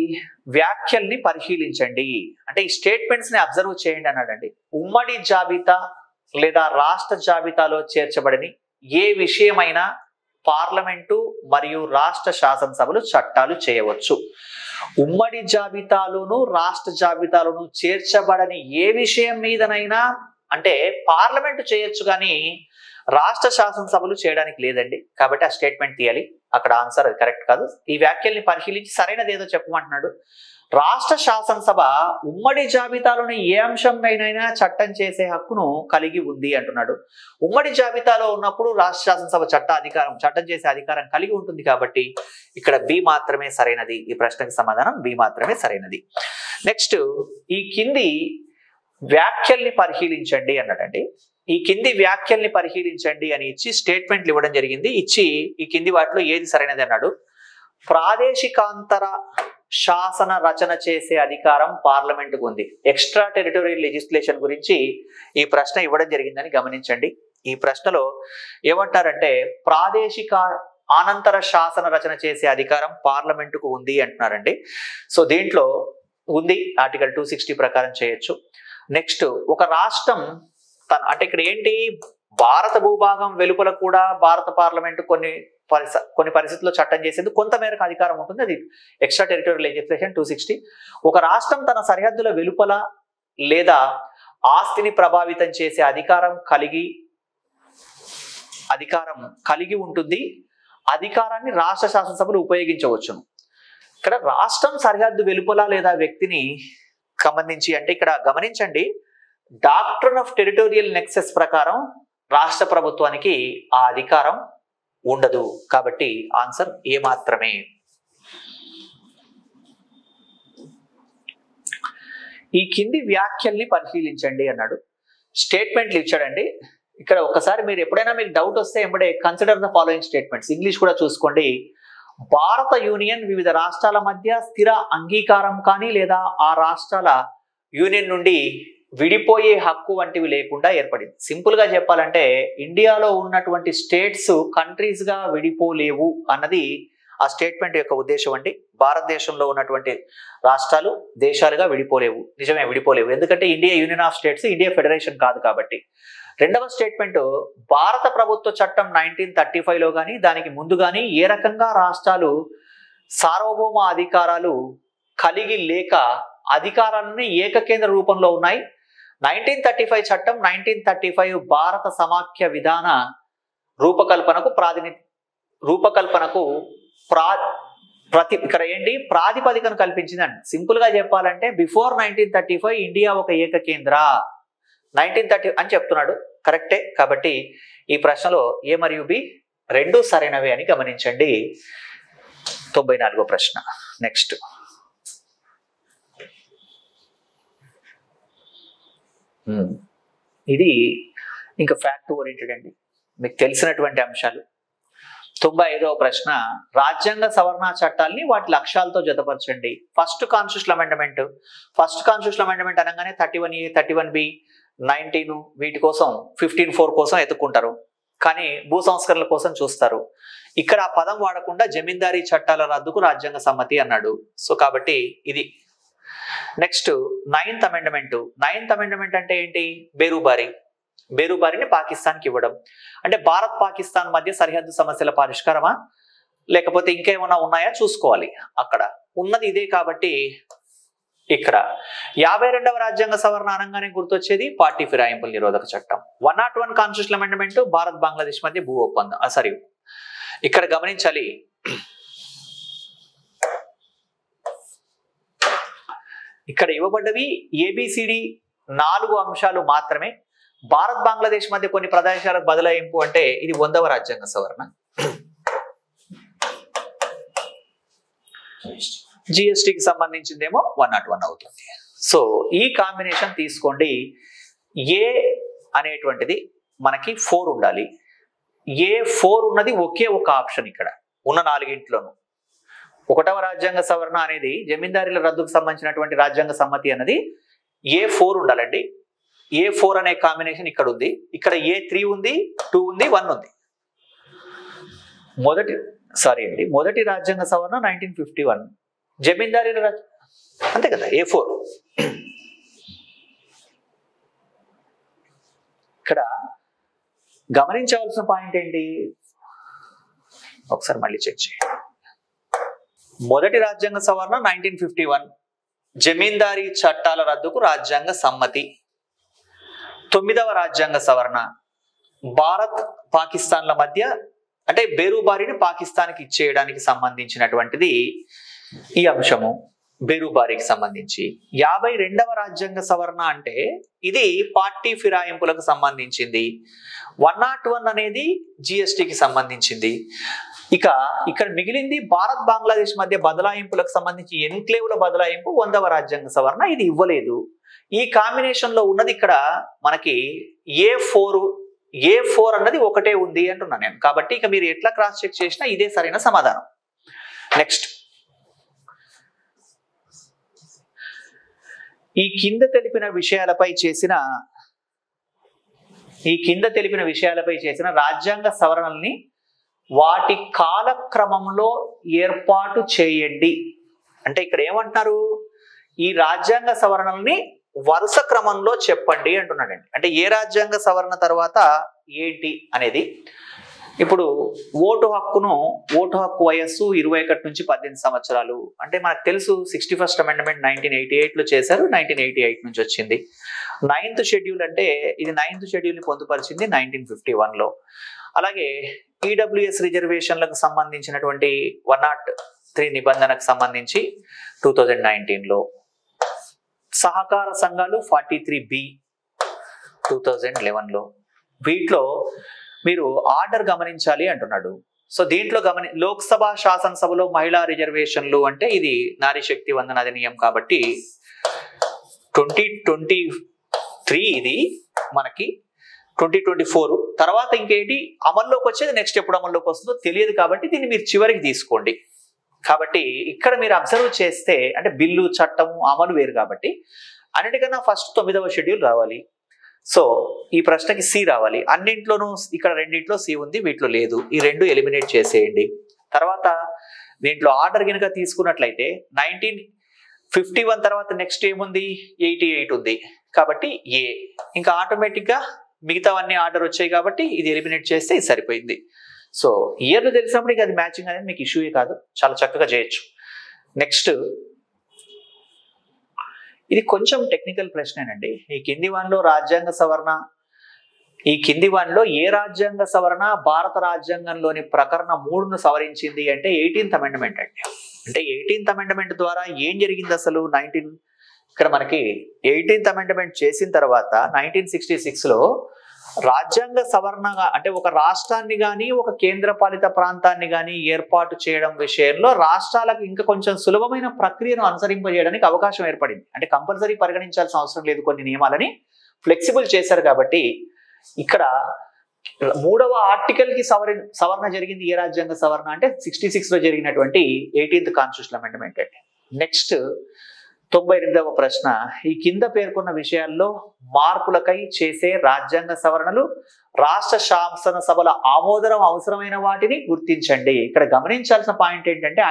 వ్యాఖ్యల్ని పరిశీలించండి. అంటే ఈ స్టేట్మెంట్స్ ని అబ్జర్వ్ చేయండి అన్నాడండి. ఉమ్మడి జాబితా లేదా రాష్ట్ర జాబితాలో చేర్చబడని ఏ విషయమైనా పార్లమెంటు మరియు రాష్ట్ర శాసనసభలు చట్టాలు చేయవచ్చు. ఉమ్మడి జాబితాలోను రాష్ట్ర జాబితాలోను చేర్చబడని ఏ విషయం మీదనైనా అంటే పార్లమెంటు చేయొచ్చు, కానీ రాష్ట్ర శాసనసభలు చేయడానికి లేదండి. కాబట్టి ఆ స్టేట్మెంట్ తీయాలి. అక్కడ ఆన్సర్ అది కరెక్ట్ కాదు. ఈ వ్యాఖ్యల్ని పరిశీలించి సరైనది ఏదో చెప్పమంటున్నాడు. రాష్ట్ర శాసనసభ ఉమ్మడి జాబితాలోని ఏ అంశంపైనైనా చట్టం చేసే హక్కును కలిగి ఉంది అంటున్నాడు. ఉమ్మడి జాబితాలో ఉన్నప్పుడు రాష్ట్ర శాసనసభ చట్టం చేసే అధికారం కలిగి ఉంటుంది. కాబట్టి ఇక్కడ బి మాత్రమే సరైనది. ఈ ప్రశ్నకి సమాధానం బి మాత్రమే సరైనది. నెక్స్ట్, ఈ కింది వ్యాఖ్యల్ని పరిశీలించండి అన్నాడండి. ఈ కింది వ్యాఖ్యల్ని పరిశీలించండి అని ఇచ్చి స్టేట్మెంట్లు ఇవ్వడం జరిగింది. ఇచ్చి ఈ కింది వాటిలో ఏది సరైనది అన్నాడు. ప్రాదేశికాంతర శాసన రచన చేసే అధికారం పార్లమెంటుకు ఉంది. ఎక్స్ట్రా టెరిటోరియల్ లెజిస్లేషన్ గురించి ఈ ప్రశ్న ఇవ్వడం జరిగిందని గమనించండి. ఈ ప్రశ్నలో ఏమంటారంటే ప్రాదేశిక అనంతర శాసన రచన చేసే అధికారం పార్లమెంటుకు ఉంది అంటున్నారండి. సో దీంట్లో ఉంది, ఆర్టికల్ 260 ప్రకారం చేయొచ్చు. నెక్స్ట్, ఒక రాష్ట్రం అంటే ఇక్కడ ఏంటి, భారత భూభాగం వెలుపల కూడా భారత పార్లమెంటు కొన్ని పరిస్థితుల్లో చట్టం చేసేందుకు కొంత మేరకు అధికారం ఉంటుంది. అది ఎక్స్ట్రా టెరిటోరియల్ లెజిస్లేషన్ 260. ఒక రాష్ట్రం తన సరిహద్దుల వెలుపల లేదా ఆస్తిని ప్రభావితం చేసే అధికారం కలిగి ఉంటుంది. అధికారాన్ని రాష్ట్ర శాసనసభలు ఉపయోగించవచ్చును. ఇక్కడ రాష్ట్రం సరిహద్దు వెలుపల లేదా వ్యక్తిని సంబంధించి అంటే ఇక్కడ గమనించండి, డాక్ట్రిన్ ఆఫ్ టెరిటోరియల్ నెక్సెస్ ప్రకారం రాష్ట్ర ప్రభుత్వానికి ఆ అధికారం ఉండదు. కాబట్టి ఆన్సర్ ఏ మాత్రమే. ఈ కింది వ్యాఖ్యల్ని పరిశీలించండి అన్నాడు. స్టేట్మెంట్లు ఇచ్చాడండి. ఇక్కడ ఒకసారి మీరు ఎప్పుడైనా మీకు డౌట్ వస్తే ఎంబడే consider the following statements. English కూడా చూసుకోండి. భారత యూనియన్ వివిధ రాష్ట్రాల మధ్య స్థిర అంగీకారం కానీ లేదా ఆ రాష్ట్రాల యూనియన్ నుండి విడిపోయే హక్కు వంటివి లేకుండా ఏర్పడింది. సింపుల్ గా చెప్పాలంటే ఇండియాలో ఉన్నటువంటి స్టేట్స్ కంట్రీస్ గా విడిపోలేవు అన్నది ఆ స్టేట్మెంట్ యొక్క ఉద్దేశం అండి. భారతదేశంలో ఉన్నటువంటి రాష్ట్రాలు దేశాలుగా విడిపోలేవు. నిజమే, విడిపోలేవు. ఎందుకంటే India union of states, India federation కాదు కాబట్టి. రెండవ స్టేట్మెంట్, భారత ప్రభుత్వ చట్టం 1935లో కానీ దానికి ముందు కానీ ఏ రకంగా రాష్ట్రాలు సార్వభౌమ అధికారాలు కలిగి లేక అధికారాన్ని ఏకకేంద్ర రూపంలో ఉన్నాయి. 1935 చట్టం 1935 భారత సమాఖ్య విధాన రూపకల్పనకు ఇక్కడ ఏంటి ప్రాతిపదికను కల్పించిందండి. సింపుల్ గా చెప్పాలంటే బిఫోర్ 1935 ఇండియా ఒక ఏకకేంద్ర 1930 అని చెప్తున్నాడు. కరెక్టే. కాబట్టి ఈ ప్రశ్నలో ఏ మరియు బి రెండు సరైనవే అని గమనించండి. 94వ ప్రశ్న. నెక్స్ట్, ఇది ఇంకా ఫ్యాక్ట్ ఓరియంటెడ్ అండి, మీకు తెలిసినటువంటి అంశాలు. 95వ ప్రశ్న, రాజ్యాంగ సవరణ చట్టాలని వాటి లక్ష్యాలతో జతపరచండి. ఫస్ట్ కాన్స్టిట్యూషనల్ అమెండ్మెంట్ అనగానే 31A 31B 19 వీటి కోసం 15(4) కోసం ఎత్తుక్కుంటారు, కానీ భూ సంస్కరణల కోసం చూస్తారు. ఇక్కడ ఆ పదం వాడకుండా జమీందారీ చట్టాల రద్దుకు రాజ్యాంగ సమ్మతి అన్నాడు. సో కాబట్టి ఇది. నెక్స్ట్, 9th అమెండ్మెంట్ అంటే ఏంటి, బేరుబారిని పాకిస్తాన్కి ఇవ్వడం. అంటే భారత్ పాకిస్తాన్ మధ్య సరిహద్దు సమస్యల పరిష్కారమా లేకపోతే ఇంకేమైనా ఉన్నాయా చూసుకోవాలి. అక్కడ ఉన్నది ఇదే కాబట్టి ఇక్కడ 52వ రాజ్యాంగ సవరణ అనగానే గుర్తొచ్చేది పార్టీ ఫిరాయింపుల నిరోధక చట్టం. 101 కాన్స్టిట్యూషనల్ అమెండ్మెంట్ భారత్ బంగ్లాదేశ్ మధ్య భూ ఒప్పందం. ఇక్కడ గమనించాలి, ఇక్కడ ఇవ్వబడ్డవి ఏబిసిడి 4 అంశాలు మాత్రమే. భారత్ బంగ్లాదేశ్ మధ్య కొన్ని ప్రదేశాలకు బదలాయింపు అంటే ఇది 100వ రాజ్యాంగ సవరణ. జిఎస్టికి సంబంధించిందేమో 101 అవుతుంది. సో ఈ కాంబినేషన్ తీసుకోండి. ఏ అనేటువంటిది మనకి 4 ఉండాలి. ఏ 4 ఉన్నది ఒకే ఒక ఆప్షన్ ఇక్కడ ఉన్న 4గింట్లోనూ. 1వ రాజ్యాంగ సవరణ అనేది జమీందారీల రద్దుకు సంబంధించినటువంటి రాజ్యాంగ సమ్మతి అన్నది ఏ4 ఉండాలండి. ఏ4 అనే కాంబినేషన్ ఇక్కడ ఉంది. ఇక్కడ ఏ3 ఉంది, 2 ఉంది, 1 ఉంది. మొదటి రాజ్యాంగ సవరణ 1951 జమీందారీల అంతే కదా ఏ4. ఇక్కడ గమనించవలసిన పాయింట్ ఏంటి, ఒకసారి మళ్ళీ చెక్ చేయండి. మొదటి రాజ్యాంగ సవరణ 1951 జమీందారీ చట్టాల రద్దుకు రాజ్యాంగ సమ్మతి. 9వ రాజ్యాంగ సవరణ భారత్ పాకిస్తాన్ల మధ్య అంటే బేరుబారిని పాకిస్తాన్కి ఇచ్చేయడానికి సంబంధించినటువంటిది ఈ అంశము, బేరుబారికి సంబంధించి. 52వ రాజ్యాంగ సవరణ అంటే ఇది పార్టీ ఫిరాయింపులకు సంబంధించింది. 101 అనేది జిఎస్టికి సంబంధించింది. ఇక ఇక్కడ మిగిలింది భారత్ బంగ్లాదేశ్ మధ్య బదలాయింపులకు సంబంధించి ఎన్క్లేవ్ల బదలాయింపు 100వ రాజ్యాంగ సవరణ. ఇది ఇవ్వలేదు. ఈ కాంబినేషన్ లో ఉన్నది ఇక్కడ మనకి ఏ4 అన్నది ఒకటే ఉంది అంటున్నాను నేను. కాబట్టి ఇక మీరు ఎట్లా క్రాస్ చెక్ చేసినా ఇదే సరైన సమాధానం. నెక్స్ట్, ఈ కింద తెలిపిన విషయాలపై చేసిన రాజ్యాంగ సవరణల్ని వాటి కాలక్రమంలో ఏర్పాటు చేయండి. అంటే ఇక్కడ ఏమంటున్నారు, ఈ రాజ్యాంగ సవరణల్ని వరుస క్రమంలో చెప్పండి అంటున్నాడండి. అంటే ఏ రాజ్యాంగ సవరణ తర్వాత ఏంటి అనేది. ఇప్పుడు ఓటు హక్కు వయస్సు 21 నుంచి 18 సంవత్సరాలు అంటే మనకు తెలుసు. 61st అమెండ్మెంట్ 1988లో చేశారు, 1988 నుంచి వచ్చింది. 9th షెడ్యూల్ అంటే ఇది 9th షెడ్యూల్ని పొందుపరిచింది 1951లో. అలాగే ఈడబ్ల్యూఎస్ రిజర్వేషన్లకు సంబంధించినటువంటి 103 నిబంధనకు సంబంధించి 2019లో. సహకార సంఘాలు 43B 2011లో. వీటిలో మీరు ఆర్డర్ గమనించాలి అంటున్నాడు. సో దీంట్లో లోక్సభ శాసనసభలో మహిళా రిజర్వేషన్లు అంటే ఇది నారీ శక్తి వందన అధినియం కాబట్టి 2023 ఇది మనకి 2024 తర్వాత ఇంకేంటి అమల్లోకి వచ్చేది. నెక్స్ట్ ఎప్పుడు అమల్లోకి వస్తుందో తెలియదు కాబట్టి దీన్ని మీరు చివరికి తీసుకోండి. కాబట్టి ఇక్కడ మీరు అబ్జర్వ్ చేస్తే అంటే బిల్లు చట్టము అమలు వేరు కాబట్టి అన్నిటికన్నా ఫస్ట్ 9వ షెడ్యూల్ రావాలి. సో ఈ ప్రశ్నకి సి రావాలి. అన్నింట్లోనూ ఇక్కడ రెండింటిలో సి ఉంది, వీటిలో లేదు. ఈ 2 ఎలిమినేట్ చేసేయండి. తర్వాత దీంట్లో ఆర్డర్ కనుక తీసుకున్నట్లయితే 1951 తర్వాత నెక్స్ట్ ఏముంది, 88 ఉంది కాబట్టి ఏ. ఇంకా ఆటోమేటిక్గా మిగతావన్నీ ఆర్డర్ వచ్చాయి కాబట్టి ఇది ఎలిమినేట్ చేస్తే ఇది సరిపోయింది. సో ఇయర్లు తెలిసినప్పుడు ఇక అది మ్యాచింగ్ అనేది మీకు ఇష్యూయే కాదు, చాలా చక్కగా చేయొచ్చు. నెక్స్ట్, ఇది కొంచెం టెక్నికల్ ప్రశ్నేనండి. ఈ కింది వానిలో ఏ రాజ్యాంగ సవరణ భారత రాజ్యాంగంలోని ప్రకరణ 3ను సవరించింది అంటే 18th అమెండ్మెంట్ అండి. అంటే 18th అమెండ్మెంట్ ద్వారా ఏం జరిగింది అసలు, ఇక్కడ మనకి 18th అమెండ్మెంట్ చేసిన తర్వాత 1966లో రాజ్యాంగ సవరణగా అంటే ఒక రాష్ట్రాన్ని కానీ ఒక కేంద్ర పాలిత ప్రాంతాన్ని కానీ ఏర్పాటు చేయడం విషయంలో రాష్ట్రాలకు ఇంకా కొంచెం సులభమైన ప్రక్రియను అనుసరింపజేయడానికి అవకాశం ఏర్పడింది. అంటే కంపల్సరీ పరిగణించాల్సిన అవసరం లేదు, కొన్ని నియమాలని ఫ్లెక్సిబుల్ చేశారు. కాబట్టి ఇక్కడ 3వ ఆర్టికల్ కి సవరణ జరిగింది. ఏ రాజ్యాంగ సవరణ అంటే 66లో జరిగినటువంటి 18th కాన్స్టిట్యూషనల్ అమెండ్మెంట్ అండి. నెక్స్ట్ 98వ ప్రశ్న, ఈ కింద పేర్కొన్న విషయాల్లో మార్పులకై చేసే రాజ్యాంగ సవరణలు రాష్ట్ర శాసనసభల ఆమోదం అవసరమైన వాటిని గుర్తించండి. ఇక్కడ గమనించాల్సిన పాయింట్ ఏంటంటే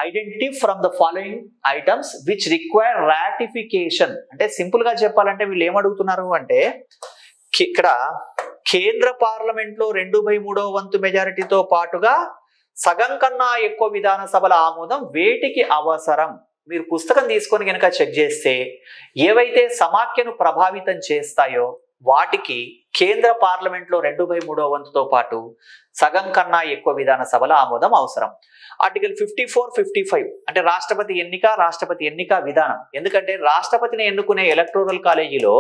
identity from the following items which require ratification. అంటే సింపుల్ గా చెప్పాలంటే వీళ్ళు ఏమడుగుతున్నారు అంటే ఇక్కడ కేంద్ర పార్లమెంట్ లో 2/3 వంతు మెజారిటీతో పాటుగా సగం కన్నా ఎక్కువ విధాన సభల ఆమోదం వేటికి అవసరం. మీరు పుస్తకం తీసుకొని కనుక చెక్ చేస్తే ఏవైతే సమాఖ్యను ప్రభావితం చేస్తాయో వాటికి కేంద్ర పార్లమెంట్లో 2/3 వంతుతో పాటు సగం కన్నా ఎక్కువ విధాన సభల ఆమోదం అవసరం. ఆర్టికల్ 54, 55 అంటే రాష్ట్రపతి ఎన్నిక విధానం. ఎందుకంటే రాష్ట్రపతిని ఎన్నుకునే ఎలక్టోరల్ కాలేజీలో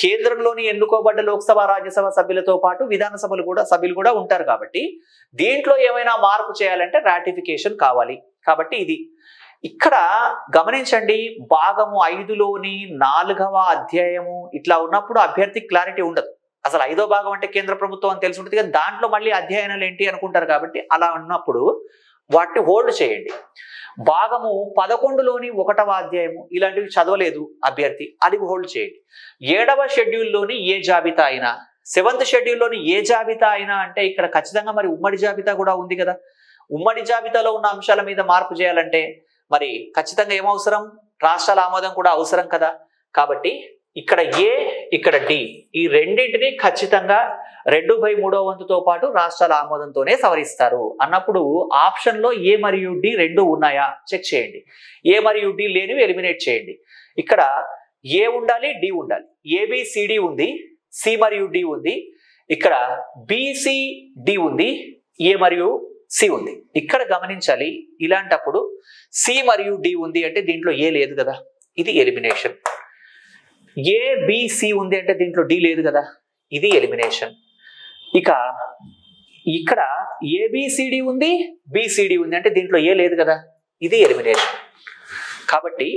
కేంద్రంలోని ఎన్నుకోబడ్డ లోక్సభ రాజ్యసభ సభ్యులతో పాటు విధానసభలు కూడా సభ్యులు కూడా ఉంటారు కాబట్టి దీంట్లో ఏమైనా మార్పు చేయాలంటే రాటిఫికేషన్ కావాలి. కాబట్టి ఇది ఇక్కడ గమనించండి, భాగము 5లోని 4వ అధ్యాయము ఇట్లా ఉన్నప్పుడు అభ్యర్థి క్లారిటీ ఉండదు. అసలు 5వ భాగం అంటే కేంద్ర ప్రభుత్వం అని తెలిసి ఉంటుంది, కానీ దాంట్లో మళ్ళీ అధ్యయనాలు ఏంటి అనుకుంటారు. కాబట్టి అలా ఉన్నప్పుడు వాటిని హోల్డ్ చేయండి. భాగము 11లోని 1వ అధ్యాయము ఇలాంటివి చదవలేదు అభ్యర్థి, అది హోల్డ్ చేయండి. 7వ షెడ్యూల్లోని ఏ జాబితా అయినా, 7th షెడ్యూల్లోని ఏ జాబితా అయినా అంటే ఇక్కడ ఖచ్చితంగా మరి ఉమ్మడి జాబితా కూడా ఉంది కదా. ఉమ్మడి జాబితాలో ఉన్న అంశాల మీద మార్పు చేయాలంటే మరి ఖచ్చితంగా ఏమవసరం, రాష్ట్రాల ఆమోదం కూడా అవసరం కదా. కాబట్టి ఇక్కడ ఏ ఇక్కడ డి ఈ రెండింటిని ఖచ్చితంగా 2/3 వంతుతో పాటు రాష్ట్రాల ఆమోదంతోనే సవరిస్తారు అన్నప్పుడు ఆప్షన్లో ఏ మరియు డి రెండు ఉన్నాయా చెక్ చేయండి. ఏ మరియు డి లేనివి ఎలిమినేట్ చేయండి. ఇక్కడ ఏ ఉండాలి, డి ఉండాలి. ఏబిసిడి ఉంది, సి మరియు డి ఉంది. ఇక్కడ బిసిడి ఉంది, ఏ మరియు సి ఉంది. ఇక్కడ గమనించాలి, ఇలాంటప్పుడు సి మరియు డి ఉంది అంటే దీంట్లో ఏ లేదు కదా, ఇది ఎలిమినేషన్. ఏబిసి ఉంది అంటే దీంట్లో డి లేదు కదా, ఇది ఎలిమినేషన్. ఇక ఇక్కడ ఏబిసిడి ఉంది, బిసిడి ఉంది అంటే దీంట్లో ఏ లేదు కదా, ఇది ఎలిమినేషన్. కాబట్టి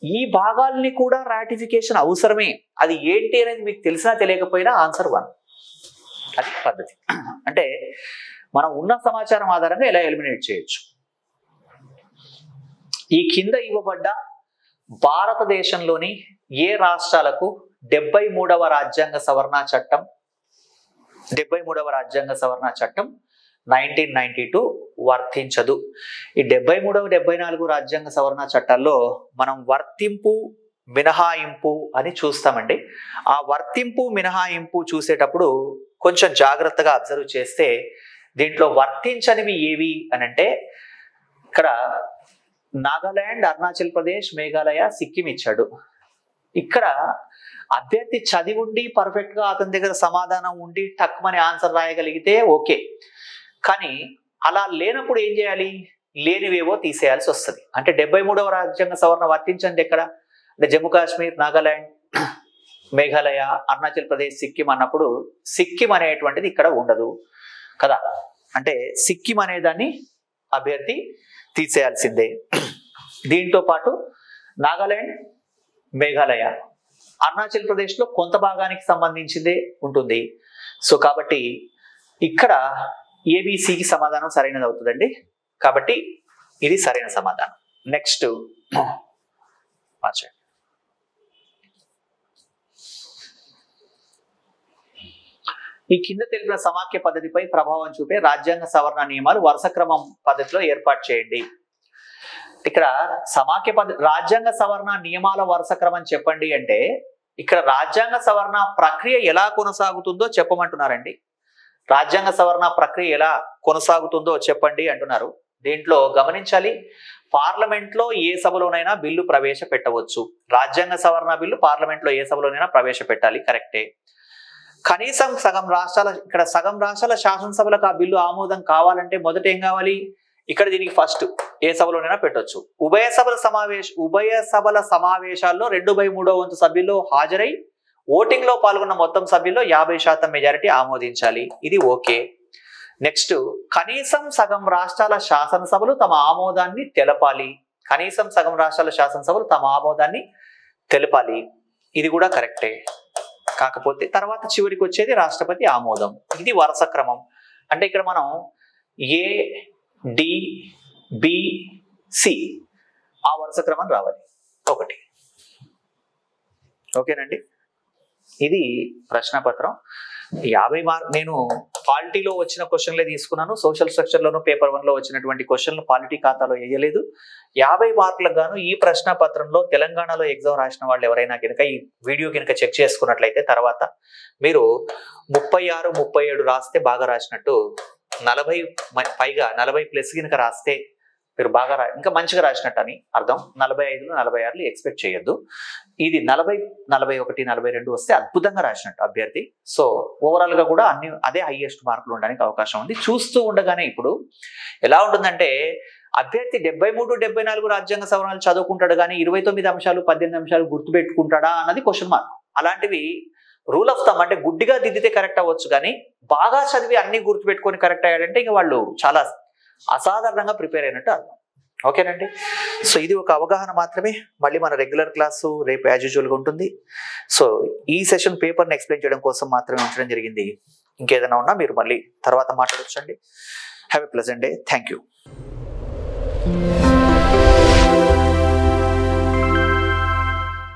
ఈ భాగాల్ని కూడా రాటిఫికేషన్ అవసరమే. అది ఏంటి అనేది మీకు తెలిసినా తెలియకపోయినా ఆన్సర్ 1. అది పద్ధతి. అంటే మనం ఉన్న సమాచారం ఆధారంగా ఎలా ఎలిమినేట్ చేయొచ్చు. ఈ కింద ఇవ్వబడ్డ భారతదేశంలోని ఏ రాష్ట్రాలకు 73వ రాజ్యాంగ సవరణ చట్టం 1992 వర్తించదు. ఈ 73, 74 రాజ్యాంగ సవరణ చట్టాల్లో మనం వర్తింపు, మినహాయింపు అని చూస్తామండి. ఆ వర్తింపు, మినహాయింపు చూసేటప్పుడు కొంచెం జాగ్రత్తగా అబ్జర్వ్ చేస్తే దీంట్లో వర్తించనివి ఏవి అని అంటే ఇక్కడ నాగాలాండ్, అరుణాచల్ ప్రదేశ్, మేఘాలయ, సిక్కిం ఇచ్చాడు. ఇక్కడ అభ్యర్థి చదివి ఉండి పర్ఫెక్ట్ గా అతని దగ్గర సమాధానం ఉండి టక్మని ఆన్సర్ రాయగలిగితే ఓకే. కానీ అలా లేనప్పుడు ఏం చేయాలి, లేనివేవో తీసేయాల్సి వస్తుంది. అంటే 73వ రాజ్యాంగ సవరణ వర్తించండి ఎక్కడ అంటే జమ్మూ కాశ్మీర్, నాగాలాండ్, మేఘాలయ, అరుణాచల్ ప్రదేశ్, సిక్కిం అన్నప్పుడు సిక్కిం అనేటువంటిది ఇక్కడ ఉండదు కదా. అంటే సిక్కిం అనేదాన్ని అభ్యర్థి తీసేయాల్సిందే. దీంతో పాటు నాగాలాండ్, మేఘాలయ, అరుణాచల్ ప్రదేశ్లో కొంత భాగానికి సంబంధించిందే ఉంటుంది. సో కాబట్టి ఇక్కడ ఏబిసికి సమాధానం సరైనది అవుతుందండి. కాబట్టి ఇది సరైన సమాధానం. నెక్స్ట్ మార్చండి. ఈ కింద తెలిపిన సమాఖ్య పద్ధతిపై ప్రభావం చూపే రాజ్యాంగ సవరణ నియమాలు వరుస క్రమం పద్ధతిలో ఏర్పాటు చేయండి. ఇక్కడ సమాఖ్య పద్ధతి, రాజ్యాంగ సవరణ నియమాల వరుస క్రమం చెప్పండి అంటే ఇక్కడ రాజ్యాంగ సవరణ ప్రక్రియ ఎలా కొనసాగుతుందో చెప్పమంటున్నారండి. రాజ్యాంగ సవరణ ప్రక్రియ ఎలా కొనసాగుతుందో చెప్పండి అంటున్నారు. దీంట్లో గమనించాలి, పార్లమెంట్లో ఏ సభలోనైనా బిల్లు ప్రవేశపెట్టవచ్చు. రాజ్యాంగ సవరణ బిల్లు పార్లమెంట్లో ఏ సభలోనైనా ప్రవేశపెట్టాలి, కరెక్టే. కనీసం సగం రాష్ట్రాల శాసనసభలకు ఆ బిల్లు ఆమోదం కావాలంటే మొదట ఏం కావాలి, ఇక్కడ దీనికి ఫస్ట్ ఏ సభలోనైనా పెట్టొచ్చు. ఉభయ సభల సమావేశాల్లో 2/3 వంతు సభ్యుల్లో హాజరై ఓటింగ్ లో పాల్గొన్న మొత్తం సభ్యుల్లో 50% మెజారిటీ ఆమోదించాలి, ఇది ఓకే. నెక్స్ట్, కనీసం సగం రాష్ట్రాల శాసనసభలు తమ ఆమోదాన్ని తెలపాలి. కనీసం సగం రాష్ట్రాల శాసనసభలు తమ ఆమోదాన్ని తెలపాలి, ఇది కూడా కరెక్టే. కాకపోతే తర్వాత చివరికి వచ్చేది రాష్ట్రపతి ఆమోదం. ఇది వరుస క్రమం. అంటే ఇక్కడ మనం ఏ, డి, బి, సి ఆ వరుస క్రమం రావాలి ఒకటి. ఓకేనండి, ఇది ప్రశ్నపత్రం. 50 మార్క్ నేను పాలిటీలో వచ్చిన క్వశ్చన్లే తీసుకున్నాను. సోషల్ స్ట్రక్చర్లోను పేపర్ 1లో వచ్చినటువంటి క్వశ్చన్లు పాలిటీ ఖాతాలో వేయలేదు. 50 మార్కులకు గాను ఈ ప్రశ్న పత్రంలో తెలంగాణలో ఎగ్జామ్ రాసిన వాళ్ళు ఎవరైనా కనుక ఈ వీడియో కనుక చెక్ చేసుకున్నట్లయితే తర్వాత మీరు 36, 37 రాస్తే బాగా రాసినట్టు, 40 పైగా 40+ కనుక రాస్తే మీరు బాగా ఇంకా మంచిగా రాసినట్టు అని అర్థం. 45లో 46 ఎక్స్పెక్ట్ చేయొద్దు. ఇది 40, 41, 42 వస్తే అద్భుతంగా రాసినట్టు అభ్యర్థి. సో ఓవరాల్ గా కూడా అదే హైయెస్ట్ మార్కులు ఉండడానికి అవకాశం ఉంది. చూస్తూ ఉండగానే ఇప్పుడు ఎలా ఉంటుందంటే అభ్యర్థి 73, 74 రాజ్యాంగ సవరణలు చదువుకుంటాడు కానీ 29 అంశాలు 18 అంశాలు గుర్తుపెట్టుకుంటాడా అన్నది క్వశ్చన్ మార్క్. అలాంటివి రూల్ ఆఫ్ థమ్ అంటే గుడ్డిగా దిద్దితే కరెక్ట్ అవ్వచ్చు కానీ బాగా చదివి అన్ని గుర్తుపెట్టుకొని కరెక్ట్ అయ్యాడంటే ఇంకా వాళ్ళు చాలా అసాధారణంగా ప్రిపేర్ అయినట్టు అర్థం. ఓకేనండి. సో ఇది ఒక అవగాహన మాత్రమే. మళ్ళీ మన రెగ్యులర్ క్లాసు రేపు యాజ్ యూజువల్గా ఉంటుంది. సో ఈ సెషన్ పేపర్ని ఎక్స్ప్లెయిన్ చేయడం కోసం మాత్రమే ఉంచడం జరిగింది. ఇంకేదైనా ఉన్నా మీరు మళ్ళీ తర్వాత మాట్లాడొచ్చండి. Have a pleasant day. Thank you.